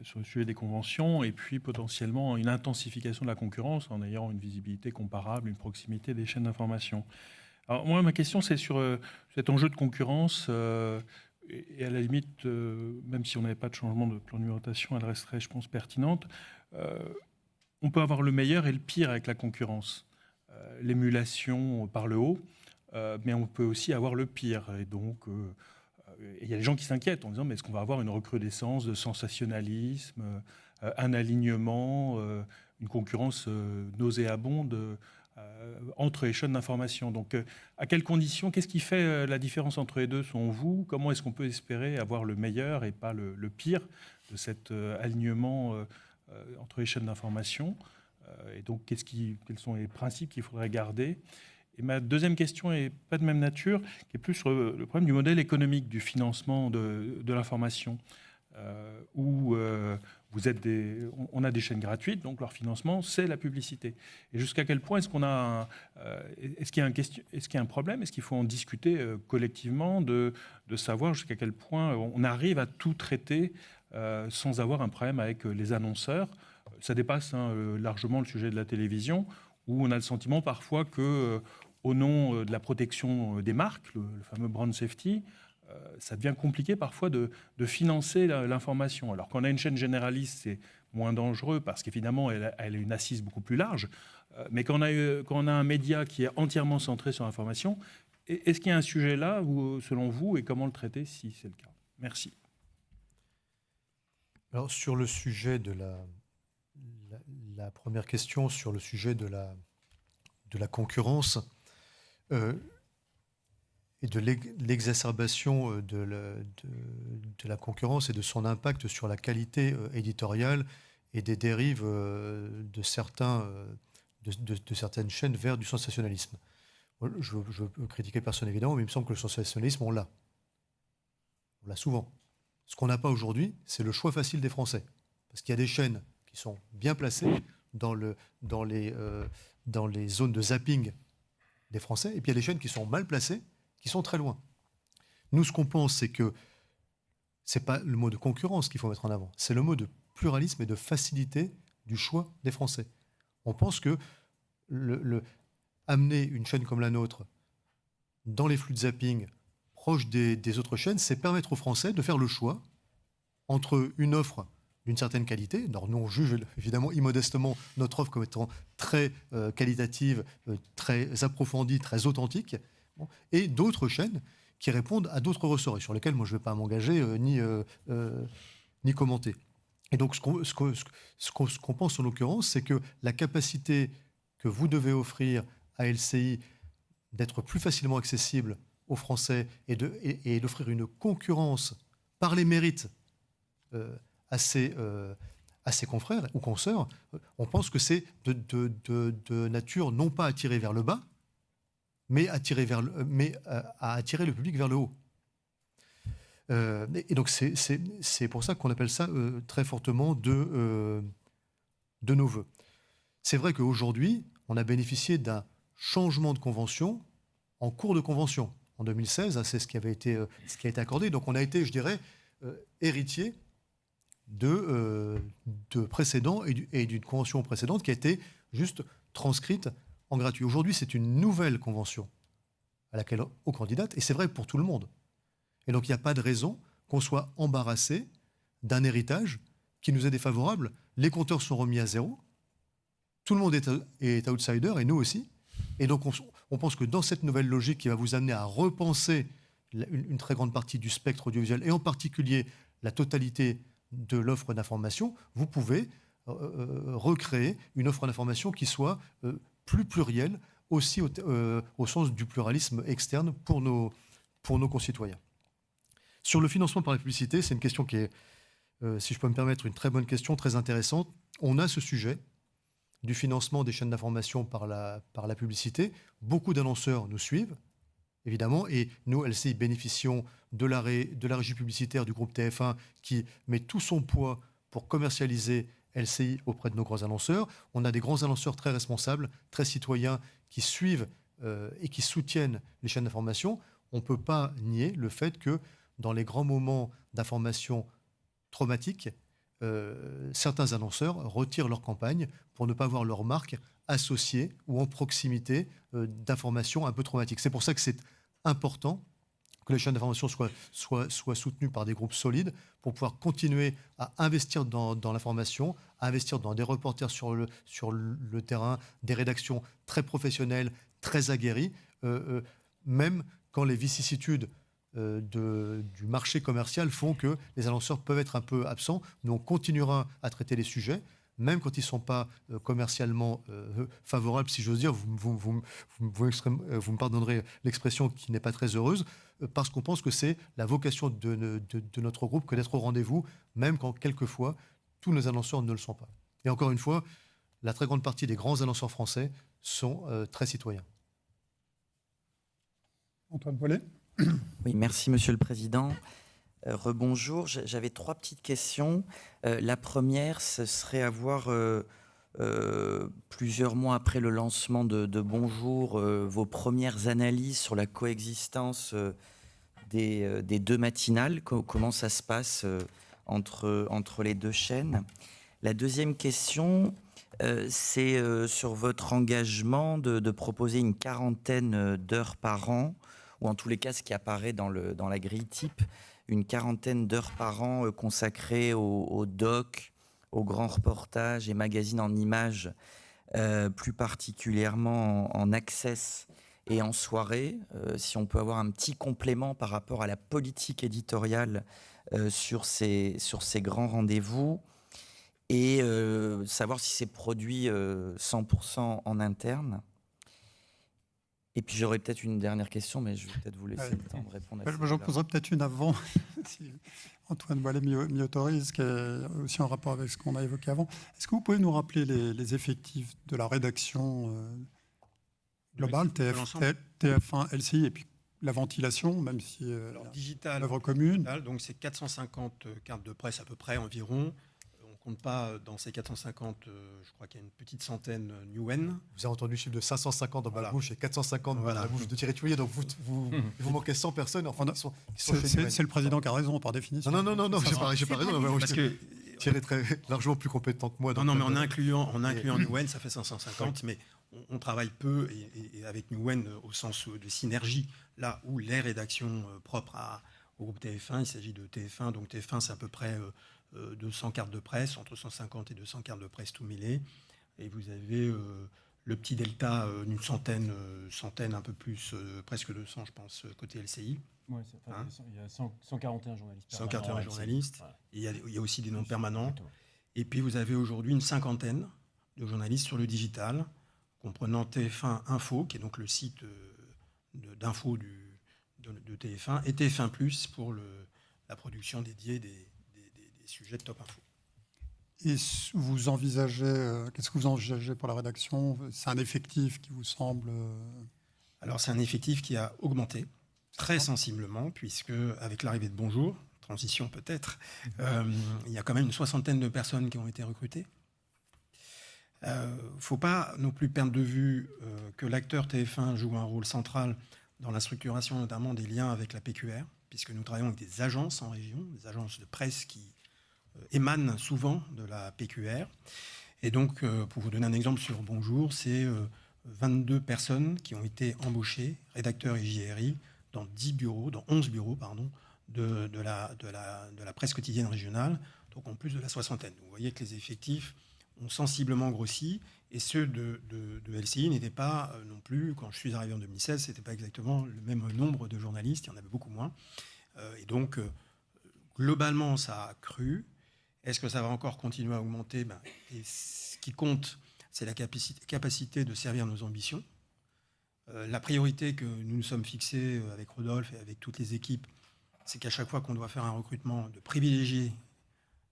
sur le sujet des conventions et puis potentiellement une intensification de la concurrence en ayant une visibilité comparable, une proximité des chaînes d'information. Alors moi, ma question, c'est sur cet enjeu de concurrence Et à la limite, même si on n'avait pas de changement de plan de numérotation, elle resterait, je pense, pertinente. On peut avoir le meilleur et le pire avec la concurrence. L'émulation par le haut, mais on peut aussi avoir le pire. Et donc, il y a des gens qui s'inquiètent en disant, mais est-ce qu'on va avoir une recrudescence de sensationnalisme, un alignement, une concurrence nauséabonde entre les chaînes d'information. Donc, à quelles conditions, qu'est-ce qui fait la différence entre les deux, selon vous? Comment est-ce qu'on peut espérer avoir le meilleur et pas le pire de cet alignement entre les chaînes d'information? Et donc, quels sont les principes qu'il faudrait garder? Et ma deuxième question n'est pas de même nature, qui est plus sur le problème du modèle économique du financement de l'information, où on a des chaînes gratuites, donc leur financement, c'est la publicité. Et jusqu'à quel point est-ce qu'il y a un problème? Est-ce qu'il faut en discuter collectivement, de savoir jusqu'à quel point on arrive à tout traiter sans avoir un problème avec les annonceurs? Ça dépasse largement le sujet de la télévision, où on a le sentiment parfois que, au nom de la protection des marques, le fameux brand safety, ça devient compliqué parfois de financer l'information. Alors quand on a une chaîne généraliste, c'est moins dangereux parce qu'évidemment, elle a une assise beaucoup plus large. Mais quand on a un média qui est entièrement centré sur l'information, est-ce qu'il y a un sujet là, selon vous, et comment le traiter si c'est le cas? Merci. Alors sur le sujet de la première question, sur le sujet de la concurrence, et de l'exacerbation de la concurrence et de son impact sur la qualité éditoriale et des dérives de certaines chaînes vers du sensationnalisme. Je veux critiquer personne évidemment, mais il me semble que le sensationnalisme, on l'a. On l'a souvent. Ce qu'on n'a pas aujourd'hui, c'est le choix facile des Français. Parce qu'il y a des chaînes qui sont bien placées dans les zones de zapping des Français, et puis il y a des chaînes qui sont mal placées, qui sont très loin. Nous, ce qu'on pense, c'est que ce n'est pas le mot de concurrence qu'il faut mettre en avant, c'est le mot de pluralisme et de facilité du choix des Français. On pense que amener une chaîne comme la nôtre dans les flux de zapping proches des autres chaînes, c'est permettre aux Français de faire le choix entre une offre d'une certaine qualité. Alors nous, on juge évidemment immodestement notre offre comme étant très qualitative, très approfondie, très authentique, et d'autres chaînes qui répondent à d'autres ressorts et sur lesquels moi je ne vais pas m'engager ni commenter. Et donc ce qu'on pense en l'occurrence, c'est que la capacité que vous devez offrir à LCI d'être plus facilement accessible aux Français et d'offrir une concurrence par les mérites à ses confrères ou consoeurs, on pense que c'est de nature non pas à tirer vers le bas, mais à attirer le public vers le haut. Et donc c'est pour ça qu'on appelle ça très fortement de nos voeux. C'est vrai qu'aujourd'hui, on a bénéficié d'un changement de convention en cours de convention. En 2016, c'est ce qui a été accordé. Donc on a été, je dirais, héritier de précédents et d'une convention précédente qui a été juste transcrite en gratuit. Aujourd'hui, c'est une nouvelle convention à laquelle on candidate, et c'est vrai pour tout le monde. Et donc, il n'y a pas de raison qu'on soit embarrassé d'un héritage qui nous est défavorable. Les compteurs sont remis à zéro, tout le monde est outsider, et nous aussi. Et donc, on pense que dans cette nouvelle logique qui va vous amener à repenser une très grande partie du spectre audiovisuel, et en particulier la totalité de l'offre d'information, vous pouvez recréer une offre d'information qui soit plus plurielle, aussi au sens du pluralisme externe pour nos concitoyens. Sur le financement par la publicité, c'est une question qui est, si je peux me permettre, une très bonne question, très intéressante. On a ce sujet du financement des chaînes d'information par la publicité. Beaucoup d'annonceurs nous suivent, évidemment, et nous, LCI, bénéficions de la régie publicitaire du groupe TF1 qui met tout son poids pour commercialiser LCI auprès de nos grands annonceurs. On a des grands annonceurs très responsables, très citoyens, qui suivent et qui soutiennent les chaînes d'information. On ne peut pas nier le fait que dans les grands moments d'information traumatiques, certains annonceurs retirent leur campagne pour ne pas voir leur marque associée ou en proximité d'informations un peu traumatiques. C'est pour ça que c'est important que les chaînes d'information soient soutenues par des groupes solides pour pouvoir continuer à investir dans l'information, à investir dans des reporters sur le terrain, des rédactions très professionnelles, très aguerries, même quand les vicissitudes du marché commercial font que les annonceurs peuvent être un peu absents. Nous, on continuera à traiter les sujets, même quand ils ne sont pas commercialement favorables, si j'ose dire. Vous me pardonnerez l'expression qui n'est pas très heureuse, parce qu'on pense que c'est la vocation de notre groupe que d'être au rendez-vous, même quand quelquefois tous nos annonceurs ne le sont pas. Et encore une fois, la très grande partie des grands annonceurs français sont très citoyens. Antoine Boilet. Oui, merci Monsieur le Président. Rebonjour, j'avais 3 petites questions. La première, ce serait avoir, plusieurs mois après le lancement de Bonjour, vos premières analyses sur la coexistence des 2 matinales. Comment ça se passe entre les 2 chaînes? La deuxième question, c'est sur votre engagement de proposer une 40aine d'heures par an, ou en tous les cas ce qui apparaît dans la grille type, une 40aine d'heures par an consacrées aux docs, aux grands reportages et magazines en images, plus particulièrement en access et en soirée. Si on peut avoir un petit complément par rapport à la politique éditoriale sur ces grands rendez-vous, et savoir si c'est produit 100% en interne. Et puis j'aurais peut-être une dernière question, mais je vais peut-être vous laisser le temps de répondre à ça. J'en poserai peut-être une avant, si Antoine Boilet m'y autorise, qui est aussi en rapport avec ce qu'on a évoqué avant. Est-ce que vous pouvez nous rappeler les effectifs de la rédaction globale, TF1, LCI, et puis la ventilation, même si digital, l'œuvre commune. Donc c'est 450 cartes de presse à peu près environ. On ne compte pas dans ces 450, je crois qu'il y a une petite centaine Newen. Vous avez entendu le chiffre de 550 dans ma bouche et 450 dans la bouche de Thierry Tuillier, donc vous manquez 100 personnes. Enfin, c'est le président qui a raison, par définition. Non, j'ai pas raison. Parce que Thierry est très largement plus compétent que moi. Non, mais en incluant Newen, ça fait 550, mais on travaille peu et avec Newen au sens de synergie, là où les rédactions propres au groupe TF1, il s'agit de TF1, donc TF1 c'est à peu près 200 cartes de presse, entre 150 et 200 cartes de presse tout mêlées, et vous avez le petit delta, une centaine, un peu plus, presque 200 je pense, côté LCI. Ouais, il y a 141 journalistes. 141 journalistes, voilà. Et il y a aussi des noms permanents. Et puis vous avez aujourd'hui une cinquantaine de journalistes sur le digital, comprenant TF1 Info, qui est donc le site d'info de TF1, et TF1+, pour la production dédiée des sujets de Top Info. Et vous envisagez, qu'est-ce que vous envisagez pour la rédaction? C'est un effectif qui vous semble... Alors c'est un effectif qui a augmenté très sensiblement, puisque avec l'arrivée de Bonjour, transition peut-être, il y a quand même une 60aine de personnes qui ont été recrutées. Il ne faut pas non plus perdre de vue que l'acteur TF1 joue un rôle central dans la structuration notamment des liens avec la PQR, puisque nous travaillons avec des agences en région, des agences de presse qui émanent souvent de la PQR. Et donc, pour vous donner un exemple sur Bonjour, c'est 22 personnes qui ont été embauchées, rédacteurs et JRI, dans 11 bureaux de la presse quotidienne régionale, donc en plus de la 60aine. Vous voyez que les effectifs ont sensiblement grossi, et ceux de LCI n'étaient pas non plus, quand je suis arrivé en 2016, ce n'était pas exactement le même nombre de journalistes, il y en avait beaucoup moins. Et donc, globalement, ça a cru. Est-ce que ça va encore continuer à augmenter? Et ce qui compte, c'est la capacité de servir nos ambitions. La priorité que nous nous sommes fixés avec Rodolphe et avec toutes les équipes, c'est qu'à chaque fois qu'on doit faire un recrutement, de privilégier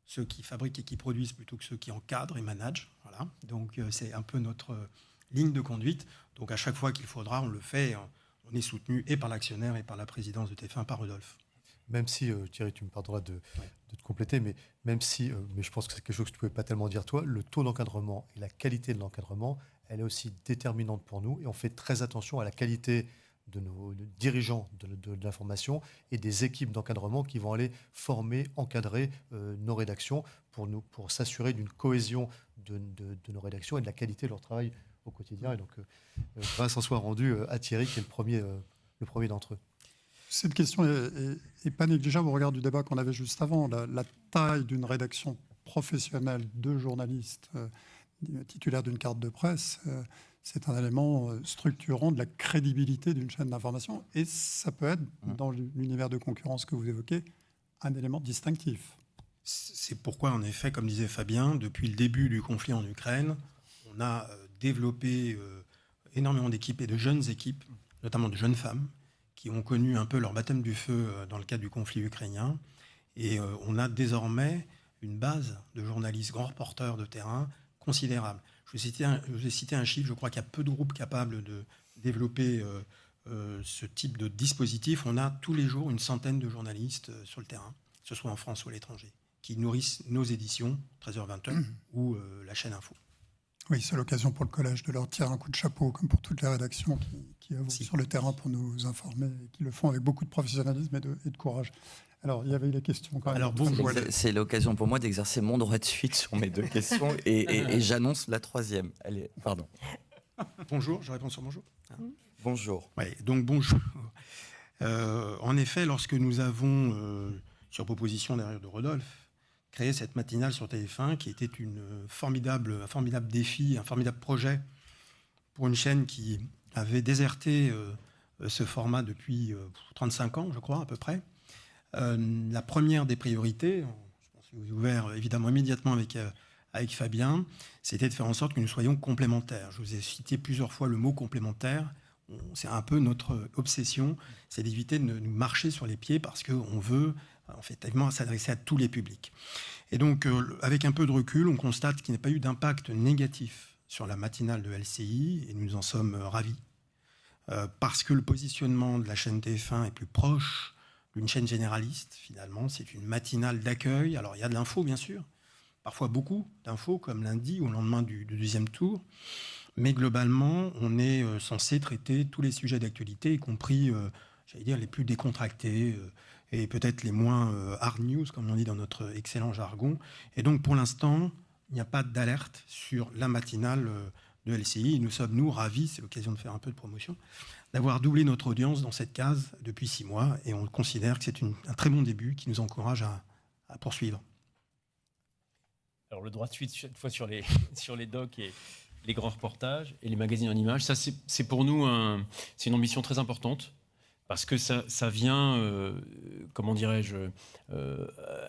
ceux qui fabriquent et qui produisent plutôt que ceux qui encadrent et managent. Voilà. Donc c'est un peu notre ligne de conduite. Donc à chaque fois qu'il faudra, on le fait. On est soutenu et par l'actionnaire et par la présidence de TF1, par Rodolphe. Même si, Thierry, tu me pardonneras de te compléter, mais même si, mais je pense que c'est quelque chose que tu ne pouvais pas tellement dire toi, le taux d'encadrement et la qualité de l'encadrement, elle est aussi déterminante pour nous, et on fait très attention à la qualité de nos dirigeants de l'information et des équipes d'encadrement qui vont aller former, encadrer nos rédactions pour s'assurer d'une cohésion de nos rédactions et de la qualité de leur travail au quotidien. Et donc, grâce en soit rendu à Thierry, qui est le premier d'entre eux. Cette question est pas négligeable au regard du débat qu'on avait juste avant. La taille d'une rédaction professionnelle de journalistes titulaires d'une carte de presse, c'est un élément structurant de la crédibilité d'une chaîne d'information. Et ça peut être, dans l'univers de concurrence que vous évoquez, un élément distinctif. C'est pourquoi, en effet, comme disait Fabien, depuis le début du conflit en Ukraine, on a développé énormément d'équipes et de jeunes équipes, notamment de jeunes femmes, qui ont connu un peu leur baptême du feu dans le cadre du conflit ukrainien. Et on a désormais une base de journalistes, grands reporters de terrain considérable. Je vais citer un chiffre, je crois qu'il y a peu de groupes capables de développer ce type de dispositif. On a tous les jours une centaine de journalistes sur le terrain, que ce soit en France ou à l'étranger, qui nourrissent nos éditions, 13h-20h, ou la chaîne Info. Oui, c'est l'occasion pour le collège de leur tirer un coup de chapeau, comme pour toutes les rédactions qui œuvrent sur le terrain pour nous informer, et qui le font avec beaucoup de professionnalisme et de courage. Alors, il y avait la question quand même. Alors, c'est l'occasion pour moi d'exercer mon droit de suite sur mes deux questions, et j'annonce la troisième. Allez, pardon. Bonjour, je réponds sur bonjour. Bonjour. Oui, donc bonjour. En effet, lorsque nous avons, sur proposition d'ailleurs de Rodolphe, créé cette matinale sur TF1, qui était un formidable défi, un formidable projet pour une chaîne qui avait déserté ce format depuis 35 ans, je crois, à peu près. La première des priorités, je pense que vous avez ouvert évidemment immédiatement avec Fabien, c'était de faire en sorte que nous soyons complémentaires. Je vous ai cité plusieurs fois le mot complémentaire. C'est un peu notre obsession, c'est d'éviter de nous marcher sur les pieds parce qu'on veut effectivement s'adresser à tous les publics. Et donc, avec un peu de recul, on constate qu'il n'y a pas eu d'impact négatif sur la matinale de LCI, et nous en sommes ravis, parce que le positionnement de la chaîne TF1 est plus proche d'une chaîne généraliste, finalement. C'est une matinale d'accueil. Alors, il y a de l'info, bien sûr, parfois beaucoup d'infos, comme lundi ou au lendemain du deuxième tour. Mais globalement, on est censé traiter tous les sujets d'actualité, y compris, j'allais dire, les plus décontractés et peut-être les moins hard news, comme on dit dans notre excellent jargon. Et donc, pour l'instant, il n'y a pas d'alerte sur la matinale de LCI. Et nous sommes, nous, ravis, c'est l'occasion de faire un peu de promotion, d'avoir doublé notre audience dans cette case depuis 6 mois. Et on considère que c'est un très bon début qui nous encourage à poursuivre. Alors, le droit de suite, cette fois sur les docs et les grands reportages et les magazines en images, ça c'est pour nous c'est une ambition très importante parce que ça vient, comment dirais-je,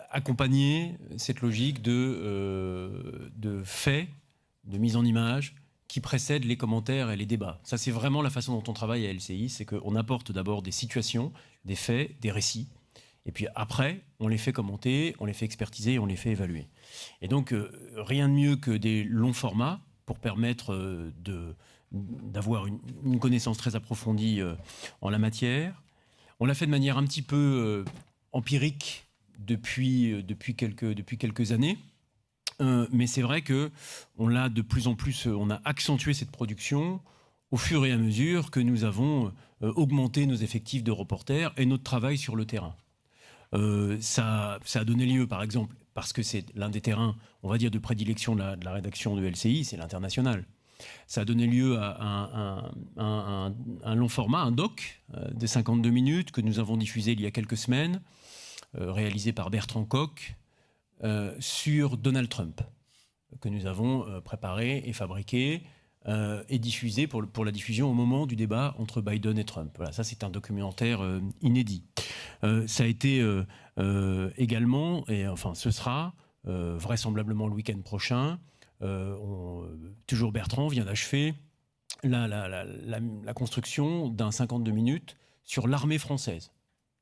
accompagner cette logique de faits, de mise en image qui précèdent les commentaires et les débats. Ça c'est vraiment la façon dont on travaille à LCI, c'est qu'on apporte d'abord des situations, des faits, des récits, et puis après on les fait commenter, on les fait expertiser, on les fait évaluer. Et donc rien de mieux que des longs formats pour permettre d'avoir une connaissance très approfondie en la matière. On l'a fait de manière un petit peu empirique depuis quelques années, mais c'est vrai qu'on l'a de plus en plus, on a accentué cette production au fur et à mesure que nous avons augmenté nos effectifs de reporters et notre travail sur le terrain. Ça a donné lieu, par exemple, parce que c'est l'un des terrains, on va dire, de prédilection de la rédaction de LCI, c'est l'international. Ça a donné lieu à un long format, un doc de 52 minutes que nous avons diffusé il y a quelques semaines, réalisé par Bertrand Koch, sur Donald Trump, que nous avons préparé et fabriqué et diffusé pour la diffusion au moment du débat entre Biden et Trump. Voilà, ça c'est un documentaire inédit. Ça a été également, et enfin ce sera vraisemblablement le week-end prochain, toujours Bertrand vient d'achever la construction d'un 52 minutes sur l'armée française,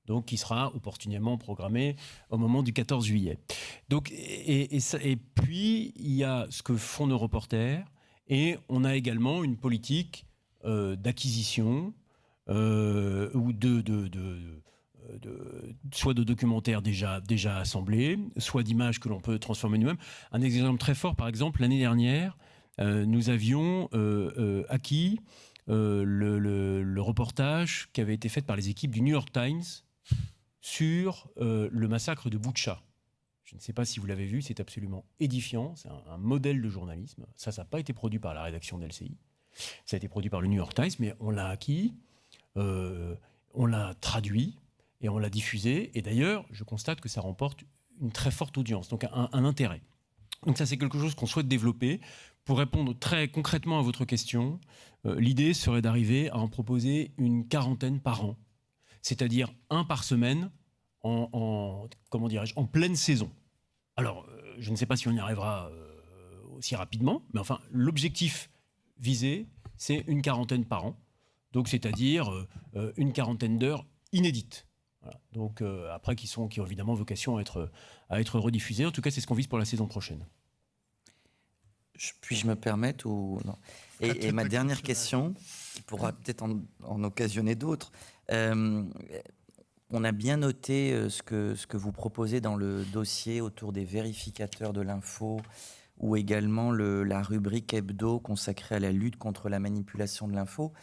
donc qui sera opportunément programmé au moment du 14 juillet. Donc, et puis, il y a ce que font nos reporters, et on a également une politique d'acquisition ou soit de documentaires déjà assemblés, soit d'images que l'on peut transformer nous-mêmes. Un exemple très fort, par exemple, l'année dernière, nous avions acquis le reportage qui avait été fait par les équipes du New York Times sur le massacre de Boutcha. Je ne sais pas si vous l'avez vu, c'est absolument édifiant, c'est un modèle de journalisme. Ça n'a pas été produit par la rédaction d'LCI, ça a été produit par le New York Times, mais on l'a acquis, on l'a traduit, et on l'a diffusé. Et d'ailleurs, je constate que ça remporte une très forte audience, donc un intérêt. Donc ça, c'est quelque chose qu'on souhaite développer. Pour répondre très concrètement à votre question, l'idée serait d'arriver à en proposer une 40aine par an, c'est-à-dire un par semaine en pleine saison. Alors, je ne sais pas si on y arrivera aussi rapidement, mais enfin, l'objectif visé, c'est une 40aine par an, donc c'est-à-dire une 40aine d'heures inédites. Voilà. Donc après, qui ont évidemment vocation à être rediffusés. En tout cas, c'est ce qu'on vise pour la saison prochaine. Puis-je me permettre ou non? Et ma dernière question, qui pourra peut-être en occasionner d'autres. On a bien noté ce que vous proposez dans le dossier autour des vérificateurs de l'info, ou également la rubrique hebdo consacrée à la lutte contre la manipulation de l'info.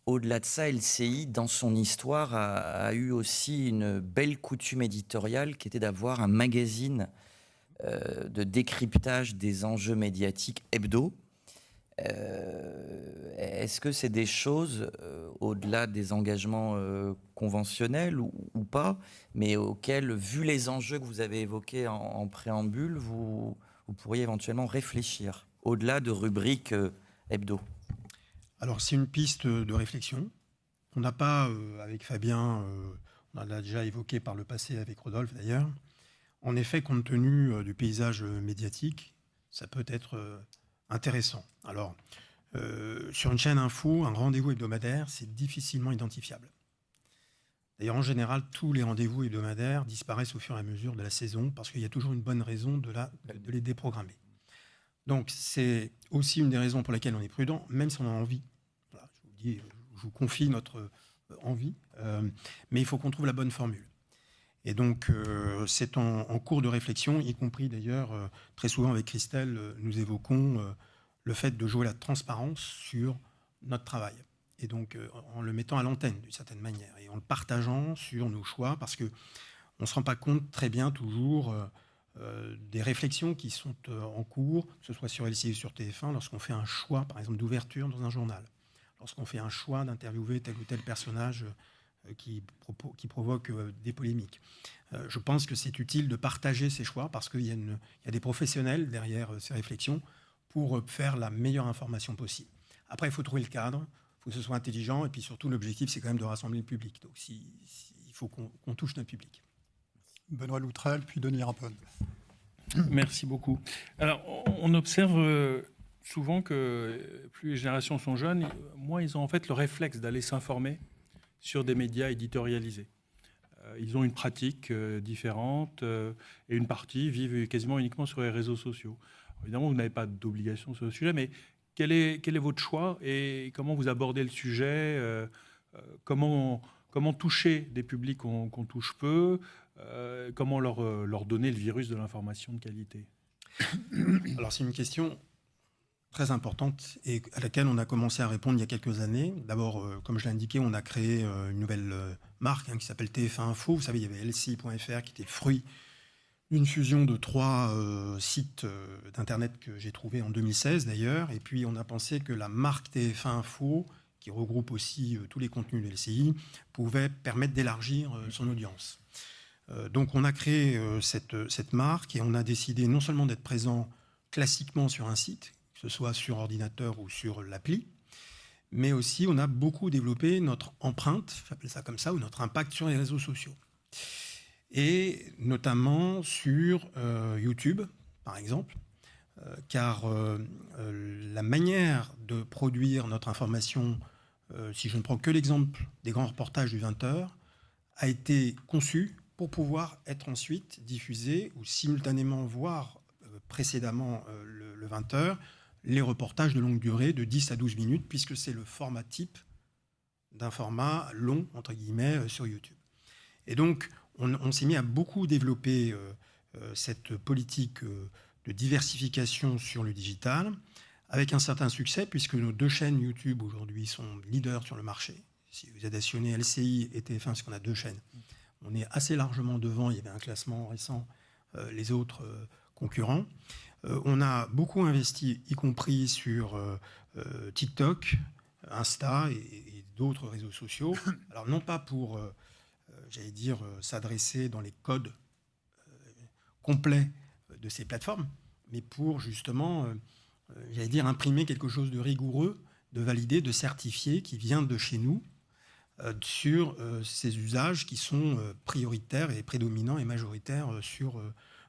Au-delà de ça, LCI, dans son histoire, a eu aussi une belle coutume éditoriale qui était d'avoir un magazine de décryptage des enjeux médiatiques hebdo. Est-ce que c'est des choses, au-delà des engagements conventionnels ou pas, mais auxquels, vu les enjeux que vous avez évoqués en préambule, vous pourriez éventuellement réfléchir, au-delà de rubriques hebdo? Alors, c'est une piste de réflexion. On n'a pas, avec Fabien, on en a déjà évoqué par le passé avec Rodolphe d'ailleurs. En effet, compte tenu du paysage médiatique, ça peut être intéressant. Alors, sur une chaîne info, un rendez-vous hebdomadaire, c'est difficilement identifiable. D'ailleurs, en général, tous les rendez-vous hebdomadaires disparaissent au fur et à mesure de la saison parce qu'il y a toujours une bonne raison de les déprogrammer. Donc, c'est aussi une des raisons pour lesquelles on est prudent, même si on a envie. Voilà, je vous confie notre envie, mais il faut qu'on trouve la bonne formule. Et donc, c'est en cours de réflexion, y compris d'ailleurs, très souvent avec Christelle, nous évoquons le fait de jouer la transparence sur notre travail. Et donc, en le mettant à l'antenne, d'une certaine manière, et en le partageant sur nos choix, parce qu'on ne se rend pas compte très bien toujours des réflexions qui sont en cours, que ce soit sur LCI ou sur TF1, lorsqu'on fait un choix, par exemple, d'ouverture dans un journal, lorsqu'on fait un choix d'interviewer tel ou tel personnage qui provoque des polémiques. Je pense que c'est utile de partager ces choix parce qu'il y a des professionnels derrière ces réflexions pour faire la meilleure information possible. Après, il faut trouver le cadre, il faut que ce soit intelligent, et puis surtout, l'objectif, c'est quand même de rassembler le public. Donc, il faut qu'on touche notre public. Benoît Loutrel, puis Denis Rapone. Merci beaucoup. Alors, on observe souvent que plus les générations sont jeunes, moins ils ont en fait le réflexe d'aller s'informer sur des médias éditorialisés. Ils ont une pratique différente et une partie vivent quasiment uniquement sur les réseaux sociaux. Alors, évidemment, vous n'avez pas d'obligation sur le sujet, mais quel est votre choix et comment vous abordez le sujet comment toucher des publics qu'on touche peu comment leur donner le virus de l'information de qualité? Alors, c'est une question très importante et à laquelle on a commencé à répondre il y a quelques années. D'abord, comme je l'ai indiqué, on a créé une nouvelle marque qui s'appelle TF1 Info. Vous savez, il y avait LCI.fr qui était fruit d'une fusion de 3 sites d'Internet que j'ai trouvé en 2016 d'ailleurs. Et puis, on a pensé que la marque TF1 Info, qui regroupe aussi tous les contenus de LCI, pouvait permettre d'élargir son audience. Donc, on a créé cette marque et on a décidé non seulement d'être présent classiquement sur un site, que ce soit sur ordinateur ou sur l'appli, mais aussi on a beaucoup développé notre empreinte, j'appelle ça comme ça, ou notre impact sur les réseaux sociaux. Et notamment sur YouTube, par exemple, car la manière de produire notre information, si je ne prends que l'exemple des grands reportages du 20h, a été conçue pour pouvoir être ensuite diffusée ou simultanément voir précédemment le 20h, les reportages de longue durée de 10 à 12 minutes, puisque c'est le format type d'un format long, entre guillemets, sur YouTube. Et donc, on s'est mis à beaucoup développer cette politique de diversification sur le digital, avec un certain succès, puisque nos 2 chaînes YouTube aujourd'hui sont leaders sur le marché. Si vous additionnez LCI et TF1, parce qu'on a 2 chaînes, on est assez largement devant. Il y avait un classement récent, les autres concurrents. On a beaucoup investi, y compris sur TikTok, Insta et d'autres réseaux sociaux. Alors non pas pour s'adresser dans les codes complets de ces plateformes, mais pour justement, imprimer quelque chose de rigoureux, de validé, de certifié, qui vient de chez nous, sur ces usages qui sont prioritaires et prédominants et majoritaires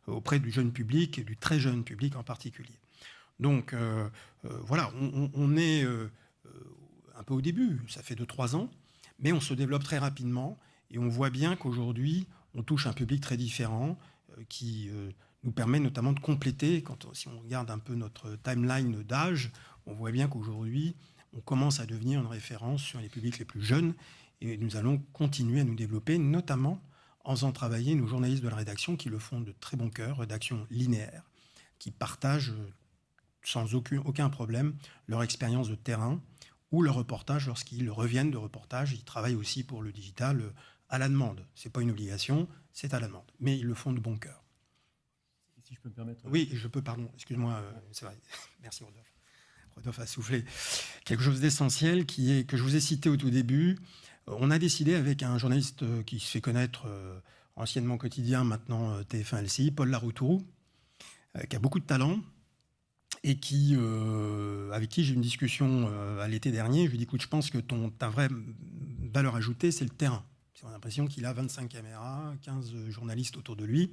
auprès du jeune public, et du très jeune public en particulier. Donc voilà, on est un peu au début, ça fait 2-3 ans, mais on se développe très rapidement et on voit bien qu'aujourd'hui, on touche un public très différent qui nous permet notamment de compléter. Si on regarde un peu notre timeline d'âge, on voit bien qu'aujourd'hui, on commence à devenir une référence sur les publics les plus jeunes et nous allons continuer à nous développer, notamment en faisant travailler nos journalistes de la rédaction qui le font de très bon cœur, rédaction linéaire, qui partagent sans aucun problème leur expérience de terrain ou leur reportage lorsqu'ils reviennent de reportage. Ils travaillent aussi pour le digital à la demande. Ce n'est pas une obligation, c'est à la demande. Mais ils le font de bon cœur. Si je peux me permettre... Oui, je peux, pardon. Excuse-moi, c'est vrai. Merci Rodolphe. Rodolphe a soufflé. Quelque chose d'essentiel que je vous ai cité au tout début. On a décidé avec un journaliste qui se fait connaître anciennement Quotidien, maintenant TF1 LCI, Paul Laroutourou, qui a beaucoup de talent et avec qui j'ai eu une discussion à l'été dernier. Je lui ai dit, écoute, je pense que ta vraie valeur ajoutée, c'est le terrain. On a l'impression qu'il a 25 caméras, 15 journalistes autour de lui.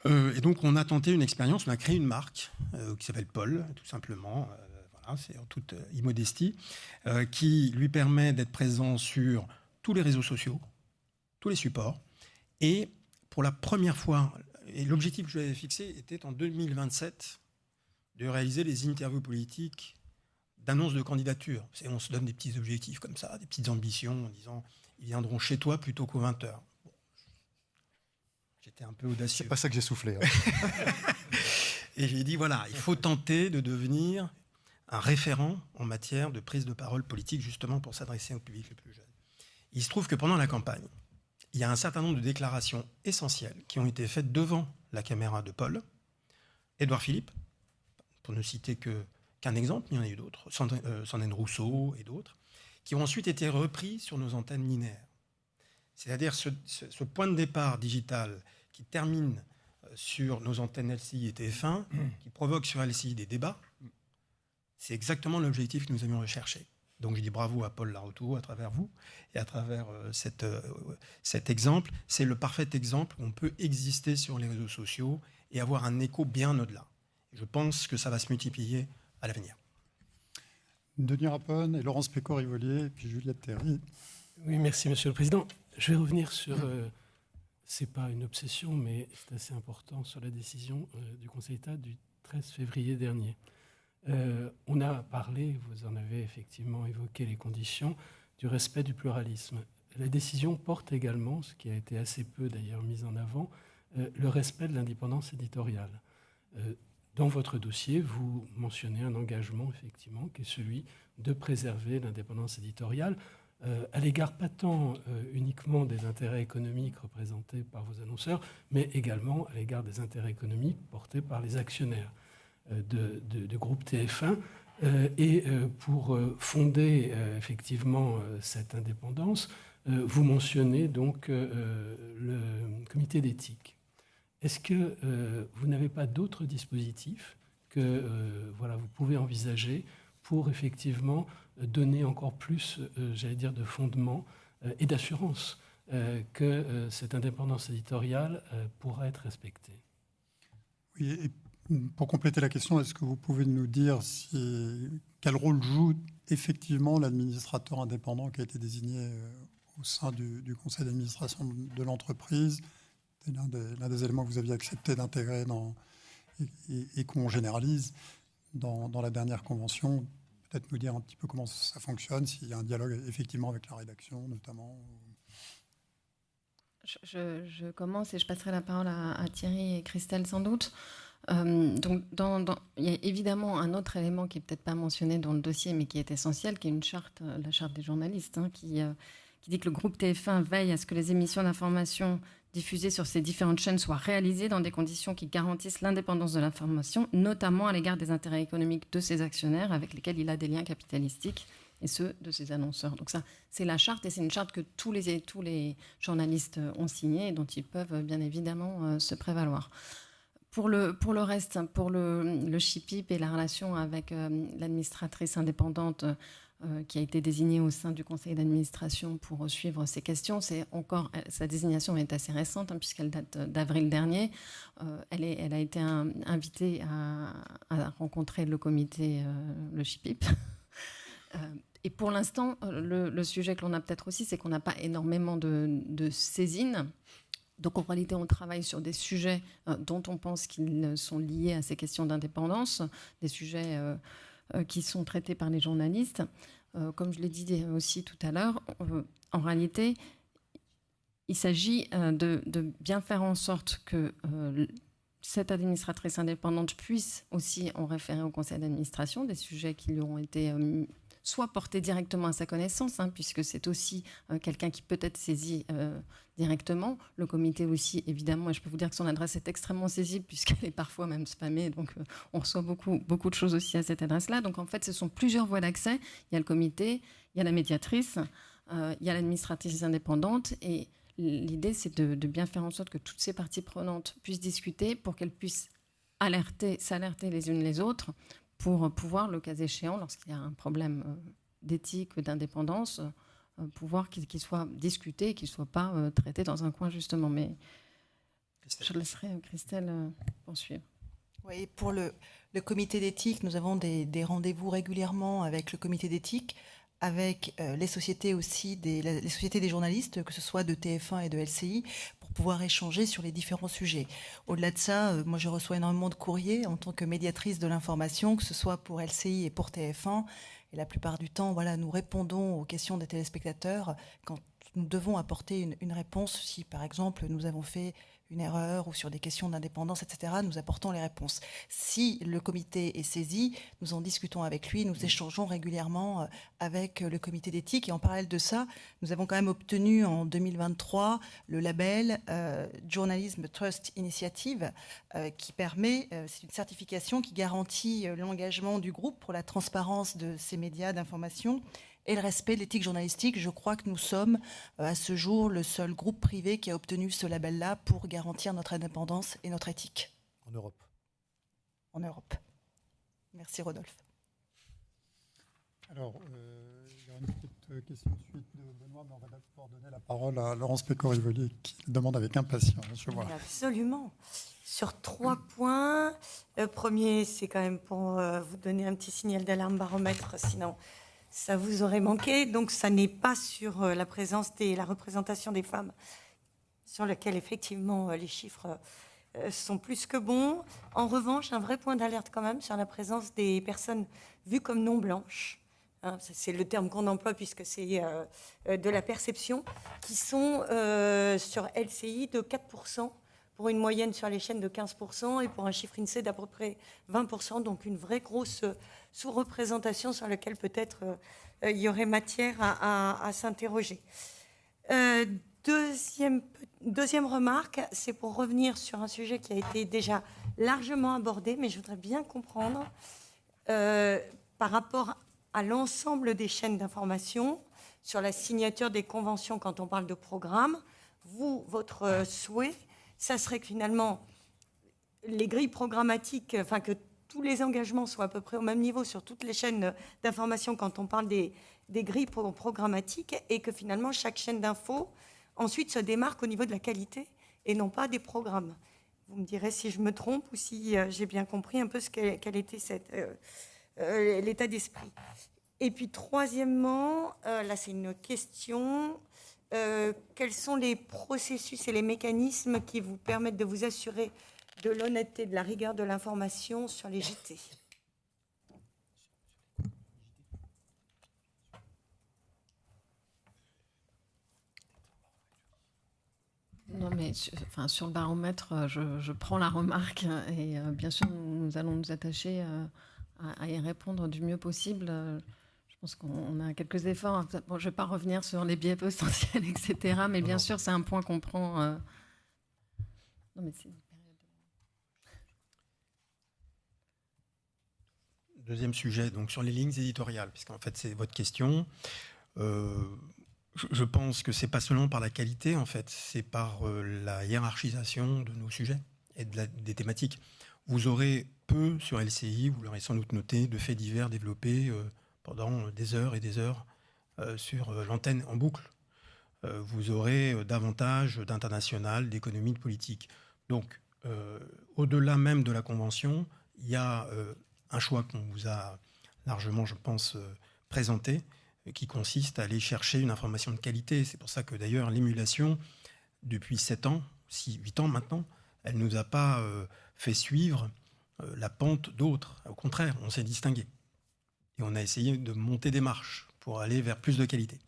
Et donc, on a tenté une expérience, on a créé une marque qui s'appelle Paul, tout simplement. C'est en toute immodestie, qui lui permet d'être présent sur tous les réseaux sociaux, tous les supports. Et pour la première fois, et l'objectif que je lui avais fixé était en 2027 de réaliser les interviews politiques d'annonce de candidature. On se donne des petits objectifs comme ça, des petites ambitions en disant ils viendront chez toi plutôt qu'aux 20h. Bon. J'étais un peu audacieux. C'est pas ça que j'ai soufflé. Hein. Et j'ai dit voilà, il faut tenter de devenir un référent en matière de prise de parole politique, justement pour s'adresser au public le plus jeune. Il se trouve que pendant la campagne, il y a un certain nombre de déclarations essentielles qui ont été faites devant la caméra de Paul, Édouard Philippe, pour ne citer qu'un exemple, il y en a eu d'autres, Sandrine Rousseau et d'autres, qui ont ensuite été repris sur nos antennes linéaires. C'est-à-dire ce point de départ digital qui termine sur nos antennes LCI et TF1, qui provoque sur LCI des débats, c'est exactement l'objectif que nous avions recherché. Donc je dis bravo à Paul Laroutourou à travers vous et à travers cet exemple. C'est le parfait exemple où on peut exister sur les réseaux sociaux et avoir un écho bien au-delà. Je pense que ça va se multiplier à l'avenir. Denis Rapone et Laurence Péco-Rivolier, et puis Juliette Théry. Oui, merci Monsieur le Président. Je vais revenir sur, c'est pas une obsession, mais c'est assez important, sur la décision du Conseil d'État du 13 février dernier. On a parlé, vous en avez effectivement évoqué les conditions, du respect du pluralisme. La décision porte également, ce qui a été assez peu d'ailleurs mis en avant, le respect de l'indépendance éditoriale. Dans votre dossier, vous mentionnez un engagement, effectivement, qui est celui de préserver l'indépendance éditoriale à l'égard pas tant uniquement des intérêts économiques représentés par vos annonceurs, mais également à l'égard des intérêts économiques portés par les actionnaires de groupe TF1. Et pour fonder effectivement cette indépendance, vous mentionnez donc le comité d'éthique. Est-ce que vous n'avez pas d'autres dispositifs que vous pouvez envisager pour effectivement donner encore plus, de fondement et d'assurance que cette indépendance éditoriale pourra être respectée? Oui, et pour compléter la question, est-ce que vous pouvez nous dire quel rôle joue effectivement l'administrateur indépendant qui a été désigné au sein du conseil d'administration de l'entreprise? C'est l'un des éléments que vous aviez accepté d'intégrer et qu'on généralise dans la dernière convention. Peut-être nous dire un petit peu comment ça fonctionne, s'il y a un dialogue effectivement avec la rédaction notamment. Je commence et je passerai la parole à Thierry et Christelle sans doute. Donc, il y a évidemment un autre élément qui n'est peut-être pas mentionné dans le dossier, mais qui est essentiel, qui est une charte, la charte des journalistes, qui dit que le groupe TF1 veille à ce que les émissions d'information diffusées sur ces différentes chaînes soient réalisées dans des conditions qui garantissent l'indépendance de l'information, notamment à l'égard des intérêts économiques de ses actionnaires avec lesquels il a des liens capitalistiques et ceux de ces annonceurs. Donc ça, c'est la charte, et c'est une charte que tous les journalistes ont signée et dont ils peuvent bien évidemment se prévaloir. Pour le reste, pour le SHIPIP et la relation avec l'administratrice indépendante qui a été désignée au sein du conseil d'administration pour suivre ces questions, sa désignation est assez récente, puisqu'elle date d'avril dernier. Elle a été invitée à rencontrer le comité, le SHIPIP. Et pour l'instant, le sujet que l'on a peut-être aussi, c'est qu'on n'a pas énormément de saisines. Donc en réalité, on travaille sur des sujets dont on pense qu'ils sont liés à ces questions d'indépendance, des sujets qui sont traités par les journalistes. Comme je l'ai dit aussi tout à l'heure, en réalité, il s'agit de bien faire en sorte que cette administratrice indépendante puisse aussi en référer au conseil d'administration des sujets qui lui ont été soit portés directement à sa connaissance, puisque c'est aussi quelqu'un qui peut être saisi directement. Le comité aussi, évidemment, et je peux vous dire que son adresse est extrêmement saisible, puisqu'elle est parfois même spammée, donc on reçoit beaucoup de choses aussi à cette adresse-là. Donc en fait, ce sont plusieurs voies d'accès. Il y a le comité, il y a la médiatrice, il y a l'administratrice indépendante, et l'idée, c'est de bien faire en sorte que toutes ces parties prenantes puissent discuter pour qu'elles puissent s'alerter les unes les autres, pour pouvoir, le cas échéant, lorsqu'il y a un problème d'éthique, d'indépendance, pouvoir qu'il soit discuté et qu'il ne soit pas traité dans un coin, justement. Mais je laisserai Christelle poursuivre. Oui, pour le comité d'éthique, nous avons des rendez-vous régulièrement avec le comité d'éthique, avec les sociétés aussi, les sociétés des journalistes, que ce soit de TF1 et de LCI, pour pouvoir échanger sur les différents sujets. Au-delà de ça, moi je reçois énormément de courriers en tant que médiatrice de l'information, que ce soit pour LCI et pour TF1. Et la plupart du temps, voilà, nous répondons aux questions des téléspectateurs quand nous devons apporter une réponse. Si par exemple nous avons fait une erreur ou sur des questions d'indépendance, etc., nous apportons les réponses. Si le comité est saisi, nous en discutons avec lui, nous échangeons régulièrement avec le comité d'éthique. Et en parallèle de ça, nous avons quand même obtenu en 2023 le label Journalism Trust Initiative qui permet, c'est une certification qui garantit l'engagement du groupe pour la transparence de ces médias d'information et le respect de l'éthique journalistique. Je crois que nous sommes, à ce jour, le seul groupe privé qui a obtenu ce label-là pour garantir notre indépendance et notre éthique. En Europe. En Europe. Merci, Rodolphe. Alors, il y a une petite question suite de Benoît, mais on va d'abord donner la parole à Laurence Péco-Rivolier, qui le demande avec impatience. Je vois. Absolument. Sur 3 points. Le premier, c'est quand même pour vous donner un petit signal baromètre, sinon ça vous aurait manqué. Donc, ça n'est pas sur la représentation des femmes, sur lequel, effectivement, les chiffres sont plus que bons. En revanche, un vrai point d'alerte quand même sur la présence des personnes vues comme non blanches. C'est le terme qu'on emploie puisque c'est de la perception, qui sont sur LCI de 4%, pour une moyenne sur les chaînes de 15% et pour un chiffre INSEE d'à peu près 20%, donc une vraie grosse sous-représentation sur laquelle peut-être il y aurait matière à s'interroger. Deuxième remarque, c'est pour revenir sur un sujet qui a été déjà largement abordé, mais je voudrais bien comprendre par rapport à l'ensemble des chaînes d'information sur la signature des conventions quand on parle de programme. Votre souhait, ça serait que finalement les grilles programmatiques, enfin que tous les engagements soient à peu près au même niveau sur toutes les chaînes d'information quand on parle des grilles programmatiques, et que finalement chaque chaîne d'info ensuite se démarque au niveau de la qualité et non pas des programmes. Vous me direz si je me trompe ou si j'ai bien compris un peu quel était l'état d'esprit. Et puis troisièmement, là c'est une question, quels sont les processus et les mécanismes qui vous permettent de vous assurer de l'honnêteté, de la rigueur de l'information sur les JT ? Non, mais sur le baromètre, je prends la remarque et bien sûr, nous allons nous attacher à y répondre du mieux possible. Je pense qu'on a quelques efforts. Bon, je ne vais pas revenir sur les biais potentiels, etc. Mais bien sûr, c'est un point qu'on prend. Non, mais c'est une période. deuxième sujet, donc sur les lignes éditoriales, puisqu'en fait c'est votre question. Je pense que c'est pas seulement par la qualité, en fait, c'est par la hiérarchisation de nos sujets et des thématiques. Vous aurez peu sur LCI, vous l'aurez sans doute noté, de faits divers développés pendant des heures et des heures sur l'antenne en boucle. Vous aurez davantage d'international, d'économie, de politique. Donc, au-delà même de la Convention, il y a un choix qu'on vous a largement, je pense, présenté, qui consiste à aller chercher une information de qualité. C'est pour ça que d'ailleurs l'émulation, depuis 7 ans, 8 ans maintenant, elle ne nous a pas fait suivre la pente d'autres. Au contraire, on s'est distingué. Et on a essayé de monter des marches pour aller vers plus de qualité.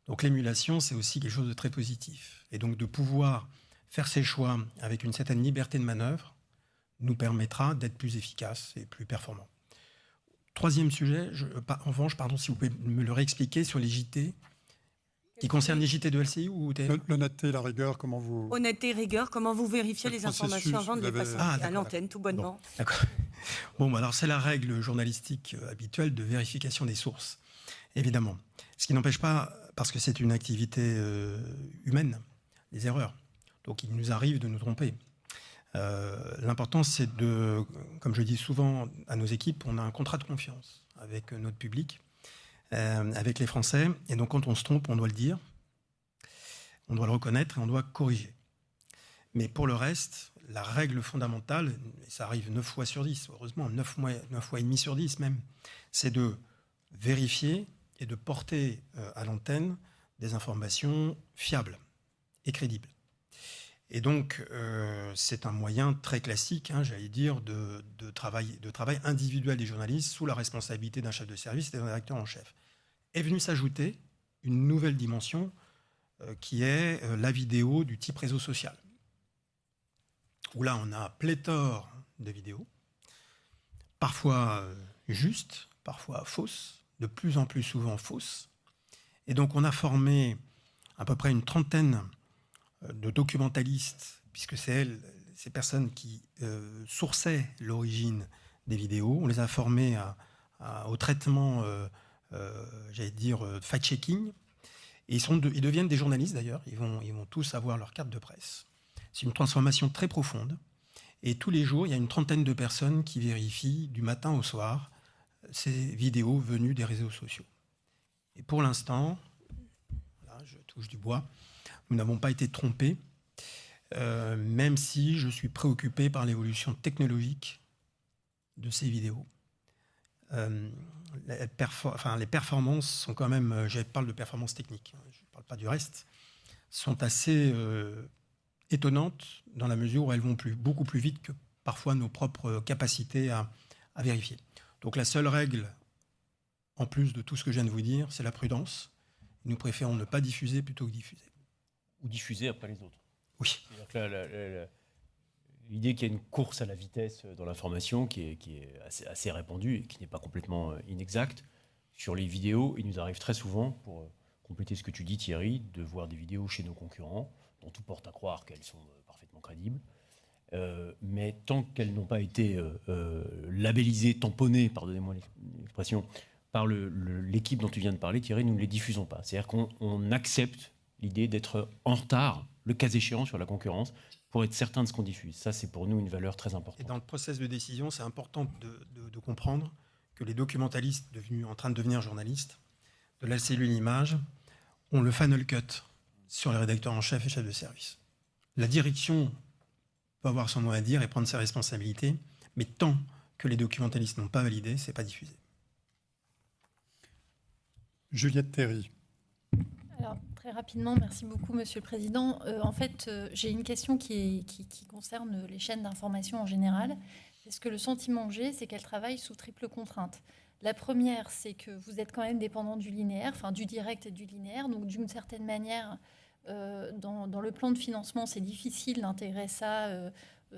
Donc l'émulation, c'est aussi quelque chose de très positif. Et donc de pouvoir faire ces choix avec une certaine liberté de manœuvre nous permettra d'être plus efficaces et plus performants. Troisième sujet, en revanche, si vous pouvez me le réexpliquer sur les JT, qui concerne les JT de LCI ou TF1 ? L'honnêteté, la rigueur, comment vous... Honnêteté, rigueur, comment vous vérifiez les informations avant de les passer à l'antenne, tout bonnement. Bon, d'accord. Bon, alors c'est la règle journalistique habituelle de vérification des sources, évidemment. Ce qui n'empêche pas, parce que c'est une activité humaine, les erreurs. Donc il nous arrive de nous tromper. L'important, c'est de, comme je dis souvent à nos équipes, on a un contrat de confiance avec notre public, avec les Français. Et donc, quand on se trompe, on doit le dire, on doit le reconnaître et on doit corriger. Mais pour le reste, la règle fondamentale, et ça arrive 9 fois sur 10, heureusement, 9 fois et demi sur 10 même, c'est de vérifier et de porter à l'antenne des informations fiables et crédibles. Et donc, c'est un moyen très classique, j'allais dire, de travail individuel des journalistes sous la responsabilité d'un chef de service et d'un rédacteur en chef. Est venue s'ajouter une nouvelle dimension qui est la vidéo du type réseau social. Où là, on a pléthore de vidéos, parfois justes, parfois fausses, de plus en plus souvent fausses. Et donc, on a formé à peu près une trentaine de documentalistes, puisque c'est ces personnes qui sourçaient l'origine des vidéos. On les a formés au traitement, j'allais dire, fact-checking. Et ils deviennent des journalistes, d'ailleurs. Ils vont tous avoir leur carte de presse. C'est une transformation très profonde. Et tous les jours, il y a une trentaine de personnes qui vérifient du matin au soir ces vidéos venues des réseaux sociaux. Et pour l'instant, là, je touche du bois, nous n'avons pas été trompés, même si je suis préoccupé par l'évolution technologique de ces vidéos. Les performances sont quand même, je parle de performances techniques, je ne parle pas du reste, sont assez étonnantes dans la mesure où elles vont beaucoup plus vite que parfois nos propres capacités à vérifier. Donc la seule règle, en plus de tout ce que je viens de vous dire, c'est la prudence. Nous préférons ne pas diffuser plutôt que diffuser. Ou diffuser après les autres. Oui. L'idée qu'il y a une course à la vitesse dans l'information qui est assez répandue et qui n'est pas complètement inexacte. Sur les vidéos, il nous arrive très souvent, pour compléter ce que tu dis Thierry, de voir des vidéos chez nos concurrents, dont tout porte à croire qu'elles sont parfaitement crédibles. Mais tant qu'elles n'ont pas été labellisées, tamponnées, pardonnez-moi l'expression, par l'équipe dont tu viens de parler, Thierry, nous ne les diffusons pas. C'est-à-dire qu'on accepte l'idée d'être en retard, le cas échéant, sur la concurrence, pour être certain de ce qu'on diffuse. Ça, c'est pour nous une valeur très importante. Et dans le process de décision, c'est important de comprendre que les documentalistes en train de devenir journalistes, de la cellule image, ont le final cut sur les rédacteurs en chef et chefs de service. La direction peut avoir son mot à dire et prendre ses responsabilités, mais tant que les documentalistes n'ont pas validé, c'est pas diffusé. Juliette Théry. Alors, très rapidement, merci beaucoup, Monsieur le Président. En fait, j'ai une question qui concerne les chaînes d'information en général. Ce que le sentiment que j'ai, c'est qu'elles travaillent sous triple contrainte. La première, c'est que vous êtes quand même dépendant du linéaire, enfin du direct et du linéaire. Donc, d'une certaine manière, dans le plan de financement, c'est difficile d'intégrer ça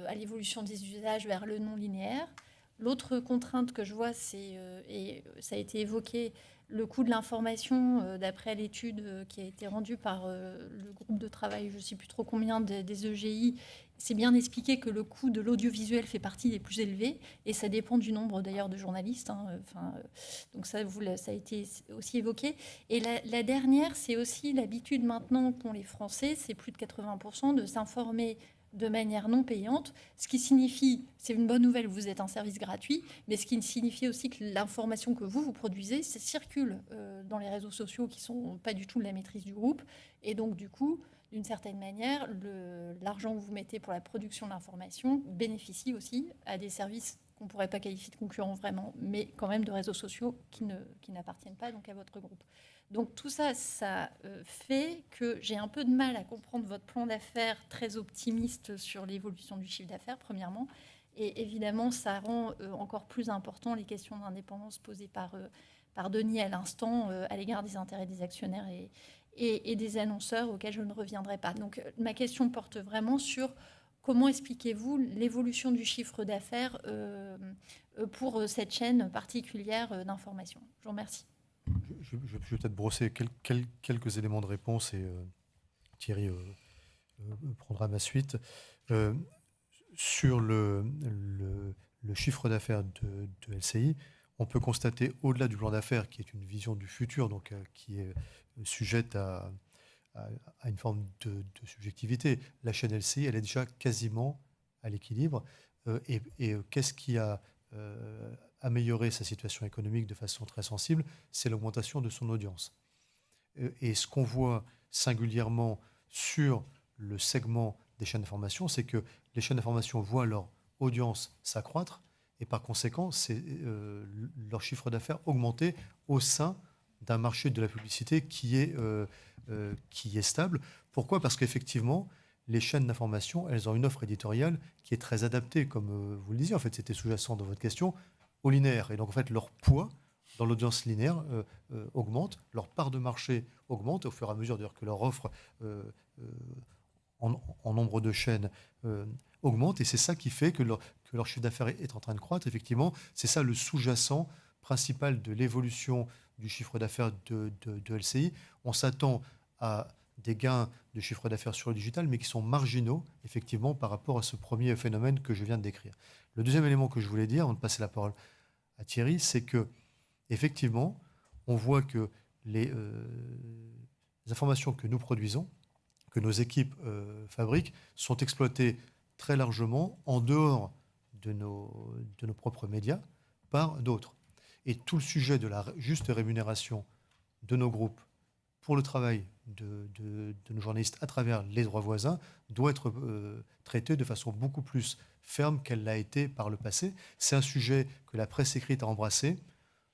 à l'évolution des usages vers le non-linéaire. L'autre contrainte que je vois, c'est, et ça a été évoqué, le coût de l'information, d'après l'étude qui a été rendue par le groupe de travail, je ne sais plus trop combien, des EGI, c'est bien expliqué que le coût de l'audiovisuel fait partie des plus élevés, et ça dépend du nombre d'ailleurs de journalistes. Donc ça a été aussi évoqué. Et la dernière, c'est aussi l'habitude maintenant qu'ont les Français, c'est plus de 80%, de s'informer de manière non payante, ce qui signifie, c'est une bonne nouvelle, vous êtes un service gratuit, mais ce qui signifie aussi que l'information que vous produisez, ça circule dans les réseaux sociaux qui ne sont pas du tout de la maîtrise du groupe. Et donc, du coup, d'une certaine manière, l'argent que vous mettez pour la production d'informations bénéficie aussi à des services qu'on ne pourrait pas qualifier de concurrents vraiment, mais quand même de réseaux sociaux qui n'appartiennent pas donc à votre groupe. Donc tout ça, fait que j'ai un peu de mal à comprendre votre plan d'affaires très optimiste sur l'évolution du chiffre d'affaires, premièrement. Et évidemment, ça rend encore plus important les questions d'indépendance posées par Denis à l'instant à l'égard des intérêts des actionnaires et des annonceurs auxquels je ne reviendrai pas. Donc ma question porte vraiment sur comment expliquez-vous l'évolution du chiffre d'affaires pour cette chaîne particulière d'information. Je vous remercie. Je vais peut-être brosser quelques éléments de réponse et Thierry prendra ma suite. Sur le chiffre d'affaires de LCI, on peut constater, au-delà du plan d'affaires, qui est une vision du futur, donc qui est sujette à une forme de subjectivité, la chaîne LCI, elle est déjà quasiment à l'équilibre. Et qu'est-ce qui a amélioré sa situation économique de façon très sensible? C'est l'augmentation de son audience. Et ce qu'on voit singulièrement sur le segment des chaînes d'information, c'est que les chaînes d'information voient leur audience s'accroître et par conséquent, c'est leur chiffre d'affaires augmenter au sein d'un marché de la publicité qui est stable. Pourquoi? Parce qu'effectivement, les chaînes d'information, elles ont une offre éditoriale qui est très adaptée, comme vous le disiez, en fait, c'était sous-jacent dans votre question, au linéaire. Et donc, en fait, leur poids dans l'audience linéaire augmente, leur part de marché augmente au fur et à mesure d'ailleurs que leur offre en nombre de chaînes augmente. Et c'est ça qui fait que leur chiffre d'affaires est en train de croître. Effectivement, c'est ça le sous-jacent principal de l'évolution du chiffre d'affaires de LCI. On s'attend à des gains de chiffre d'affaires sur le digital, mais qui sont marginaux, effectivement, par rapport à ce premier phénomène que je viens de décrire. Le deuxième élément que je voulais dire, avant de passer la parole à Thierry, c'est que, effectivement, on voit que les informations que nous produisons, que nos équipes fabriquent, sont exploitées très largement en dehors de nos propres médias par d'autres. Et tout le sujet de la juste rémunération de nos groupes pour le travail de nos journalistes à travers les droits voisins doit être traité de façon beaucoup plus ferme qu'elle l'a été par le passé. C'est un sujet que la presse écrite a embrassé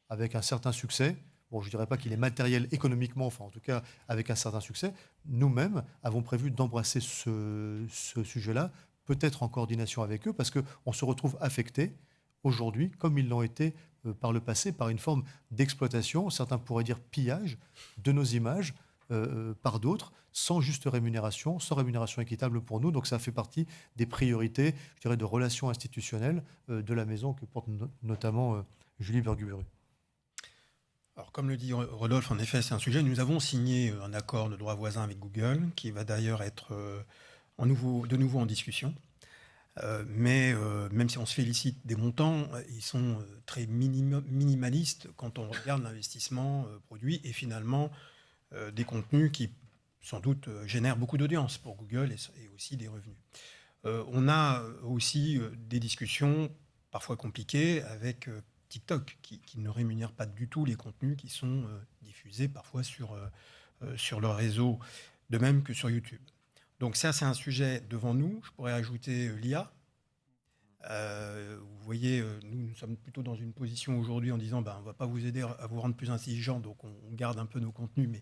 avec un certain succès. Bon, je ne dirais pas qu'il est matériel économiquement, enfin en tout cas avec un certain succès. Nous-mêmes avons prévu d'embrasser ce sujet-là, peut-être en coordination avec eux, parce qu'on se retrouve affecté aujourd'hui, comme ils l'ont été par le passé, par une forme d'exploitation, certains pourraient dire pillage, de nos images par d'autres, sans juste rémunération, sans rémunération équitable pour nous. Donc ça fait partie des priorités, je dirais, de relations institutionnelles de la maison que porte notamment Julie Burguburu. Alors, comme le dit Rodolphe, en effet, c'est un sujet. Nous avons signé un accord de droit voisin avec Google, qui va d'ailleurs être de nouveau en discussion. Mais même si on se félicite des montants, ils sont très minimalistes quand on regarde l'investissement produit et finalement des contenus qui, sans doute, génèrent beaucoup d'audience pour Google et aussi des revenus. On a aussi des discussions parfois compliquées avec TikTok, qui ne rémunère pas du tout les contenus qui sont diffusés parfois sur leur réseau, de même que sur YouTube. Donc ça, c'est un sujet devant nous. Je pourrais ajouter l'IA. Vous voyez, nous sommes plutôt dans une position aujourd'hui en disant on ne va pas vous aider à vous rendre plus intelligent, donc on garde un peu nos contenus, mais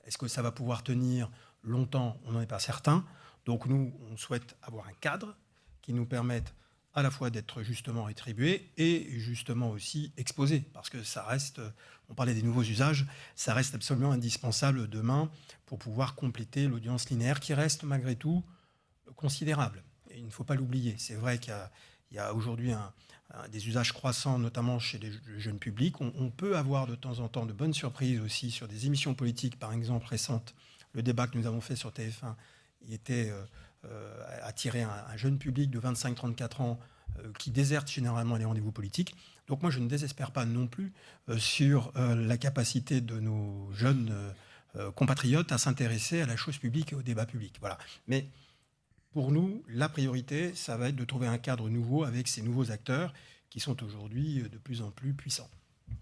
est-ce que ça va pouvoir tenir longtemps? On n'en est pas certain. Donc nous, on souhaite avoir un cadre qui nous permette à la fois d'être justement rétribués et justement aussi exposés, parce que ça reste, on parlait des nouveaux usages, ça reste absolument indispensable demain pour pouvoir compléter l'audience linéaire qui reste malgré tout considérable. Et il ne faut pas l'oublier. C'est vrai qu'il y a aujourd'hui des usages croissants, notamment chez les jeunes publics. On peut avoir de temps en temps de bonnes surprises aussi sur des émissions politiques, par exemple récentes. Le débat que nous avons fait sur TF1, il était attirer un jeune public de 25-34 ans qui déserte généralement les rendez-vous politiques. Donc moi, je ne désespère pas non plus sur la capacité de nos jeunes compatriotes à s'intéresser à la chose publique et au débat public. Voilà. Mais pour nous, la priorité, ça va être de trouver un cadre nouveau avec ces nouveaux acteurs qui sont aujourd'hui de plus en plus puissants.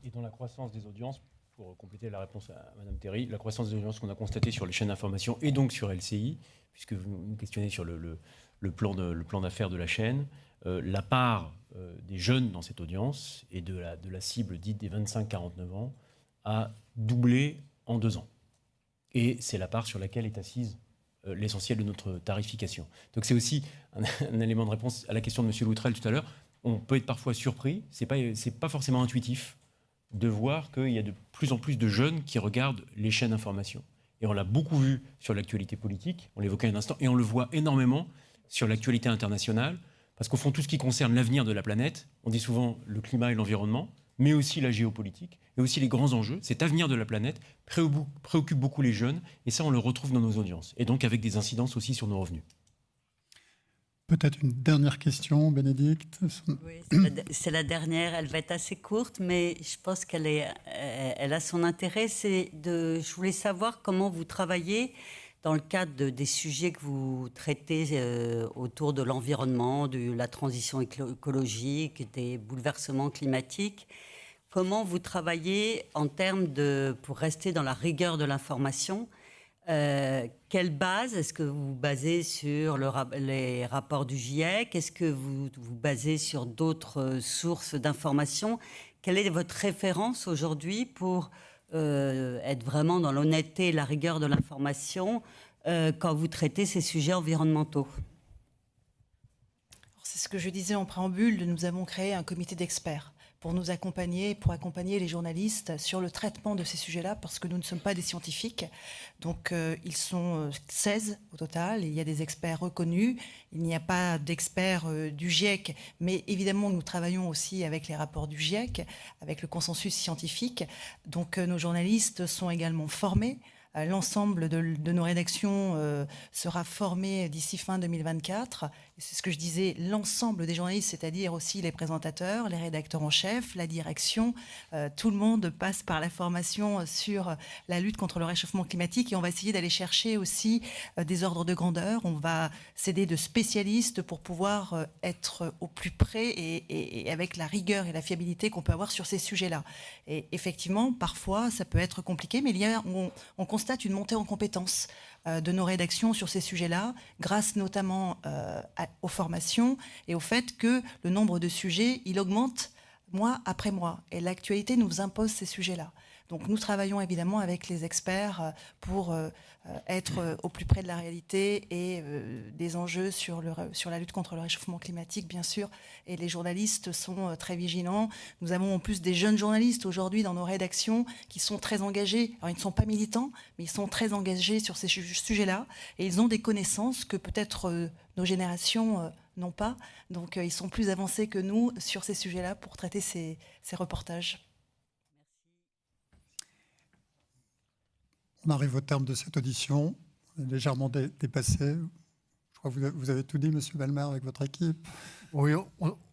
Et dans la croissance des audiences, pour compléter la réponse à Mme Théry, la croissance des audiences qu'on a constatée sur les chaînes d'information et donc sur LCI, puisque vous nous questionnez sur le plan d'affaires de la chaîne, la part des jeunes dans cette audience et de la cible dite des 25-49 ans a doublé en 2 ans. Et c'est la part sur laquelle est assise l'essentiel de notre tarification. Donc c'est aussi un élément de réponse à la question de M. Loutrel tout à l'heure. On peut être parfois surpris, c'est pas forcément intuitif, de voir qu'il y a de plus en plus de jeunes qui regardent les chaînes d'information. Et on l'a beaucoup vu sur l'actualité politique, on l'évoquait un instant, et on le voit énormément sur l'actualité internationale, parce qu'au fond, tout ce qui concerne l'avenir de la planète, on dit souvent le climat et l'environnement, mais aussi la géopolitique, et aussi les grands enjeux, cet avenir de la planète préoccupe beaucoup les jeunes, et ça, on le retrouve dans nos audiences, et donc avec des incidences aussi sur nos revenus. Peut-être une dernière question, Bénédicte. Oui, c'est la dernière. Elle va être assez courte, mais je pense elle a son intérêt. Je voulais savoir comment vous travaillez dans le cadre des sujets que vous traitez autour de l'environnement, de la transition écologique, des bouleversements climatiques. Comment vous travaillez en termes pour rester dans la rigueur de l'information? Quelle base? Est-ce que vous vous basez sur les rapports du GIEC? Est-ce que vous vous basez sur d'autres sources d'informations? Quelle est votre référence aujourd'hui pour être vraiment dans l'honnêteté et la rigueur de l'information quand vous traitez ces sujets environnementaux? C'est ce que je disais en préambule, nous avons créé un comité d'experts pour nous accompagner, pour accompagner les journalistes sur le traitement de ces sujets-là, parce que nous ne sommes pas des scientifiques. Donc ils sont 16 au total, il y a des experts reconnus, il n'y a pas d'experts du GIEC, mais évidemment nous travaillons aussi avec les rapports du GIEC, avec le consensus scientifique. Donc nos journalistes sont également formés. L'ensemble de nos rédactions sera formé d'ici fin 2024. C'est ce que je disais, l'ensemble des journalistes, c'est-à-dire aussi les présentateurs, les rédacteurs en chef, la direction, tout le monde passe par la formation sur la lutte contre le réchauffement climatique, et on va essayer d'aller chercher aussi des ordres de grandeur. On va s'aider de spécialistes pour pouvoir être au plus près et avec la rigueur et la fiabilité qu'on peut avoir sur ces sujets-là. Et effectivement, parfois, ça peut être compliqué, mais on constate une montée en compétences de nos rédactions sur ces sujets-là, grâce notamment aux formations et au fait que le nombre de sujets, il augmente mois après mois. Et l'actualité nous impose ces sujets-là. Donc nous travaillons évidemment avec les experts pour être au plus près de la réalité et des enjeux sur la lutte contre le réchauffement climatique, bien sûr. Et les journalistes sont très vigilants. Nous avons en plus des jeunes journalistes aujourd'hui dans nos rédactions qui sont très engagés. Alors ils ne sont pas militants, mais ils sont très engagés sur ces sujets-là. Et ils ont des connaissances que peut-être nos générations n'ont pas. Donc ils sont plus avancés que nous sur ces sujets-là pour traiter ces reportages. On arrive au terme de cette audition. On est légèrement dépassé. Je crois que vous avez tout dit, Monsieur Belmer, avec votre équipe. Oui,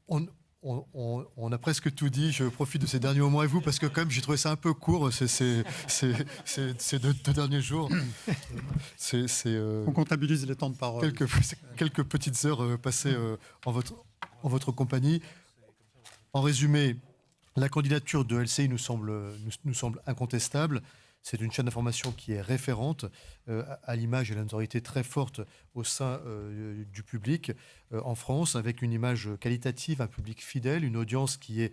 on a presque tout dit. Je profite de ces derniers moments avec vous parce que quand même, j'ai trouvé ça un peu court ces 2 derniers jours. On comptabilise les temps de parole. Quelques petites heures passées en votre compagnie. En résumé, la candidature de LCI nous semble incontestable. C'est une chaîne d'information qui est référente à l'image et à la notoriété très forte au sein du public en France, avec une image qualitative, un public fidèle, une audience qui est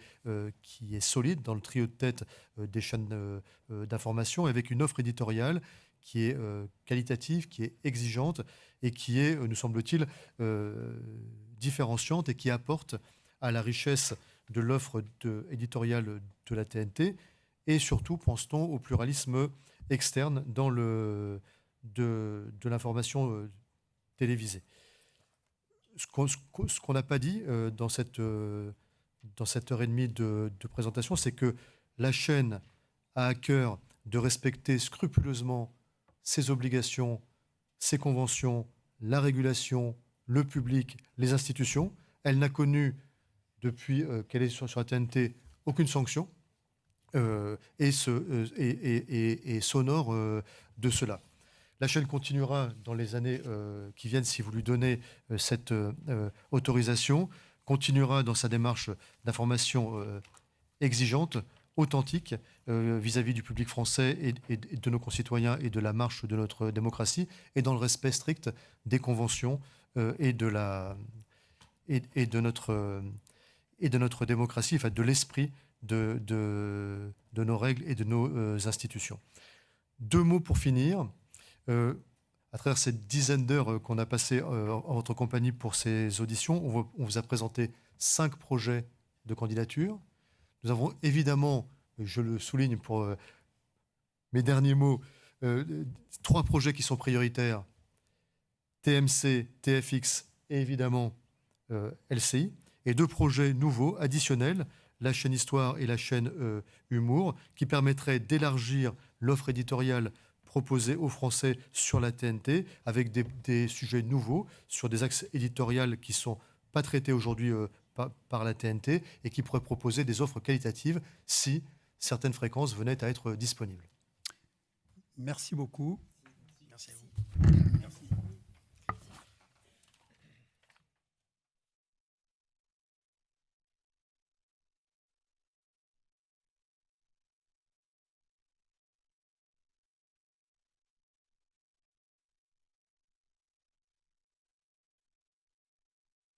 solide dans le trio de tête des chaînes d'information, avec une offre éditoriale qui est qualitative, qui est exigeante et qui est, nous semble-t-il, différenciante et qui apporte à la richesse de l'offre éditoriale de la TNT. Et surtout, pense-t-on au pluralisme externe de l'information télévisée. Ce qu'on n'a pas dit dans cette heure et demie de présentation, c'est que la chaîne a à cœur de respecter scrupuleusement ses obligations, ses conventions, la régulation, le public, les institutions. Elle n'a connu, depuis qu'elle est sur la TNT, aucune sanction et s'honore de cela. La chaîne continuera dans les années qui viennent, si vous lui donnez cette autorisation, continuera dans sa démarche d'information exigeante, authentique, vis-à-vis du public français et de nos concitoyens et de la marche de notre démocratie, et dans le respect strict des conventions et de notre démocratie, enfin de l'esprit de nos règles et de nos institutions. 2 mots pour finir. À travers cette dizaine d'heures qu'on a passées en votre compagnie pour ces auditions, on vous a présenté 5 projets de candidature. Nous avons évidemment, je le souligne pour mes derniers mots, 3 projets qui sont prioritaires, TMC, TFX et évidemment LCI, et 2 projets nouveaux, additionnels, la chaîne Histoire et la chaîne Humour, qui permettraient d'élargir l'offre éditoriale proposée aux Français sur la TNT, avec des sujets nouveaux, sur des axes éditoriaux qui ne sont pas traités aujourd'hui par la TNT et qui pourraient proposer des offres qualitatives si certaines fréquences venaient à être disponibles. Merci beaucoup. Merci à vous.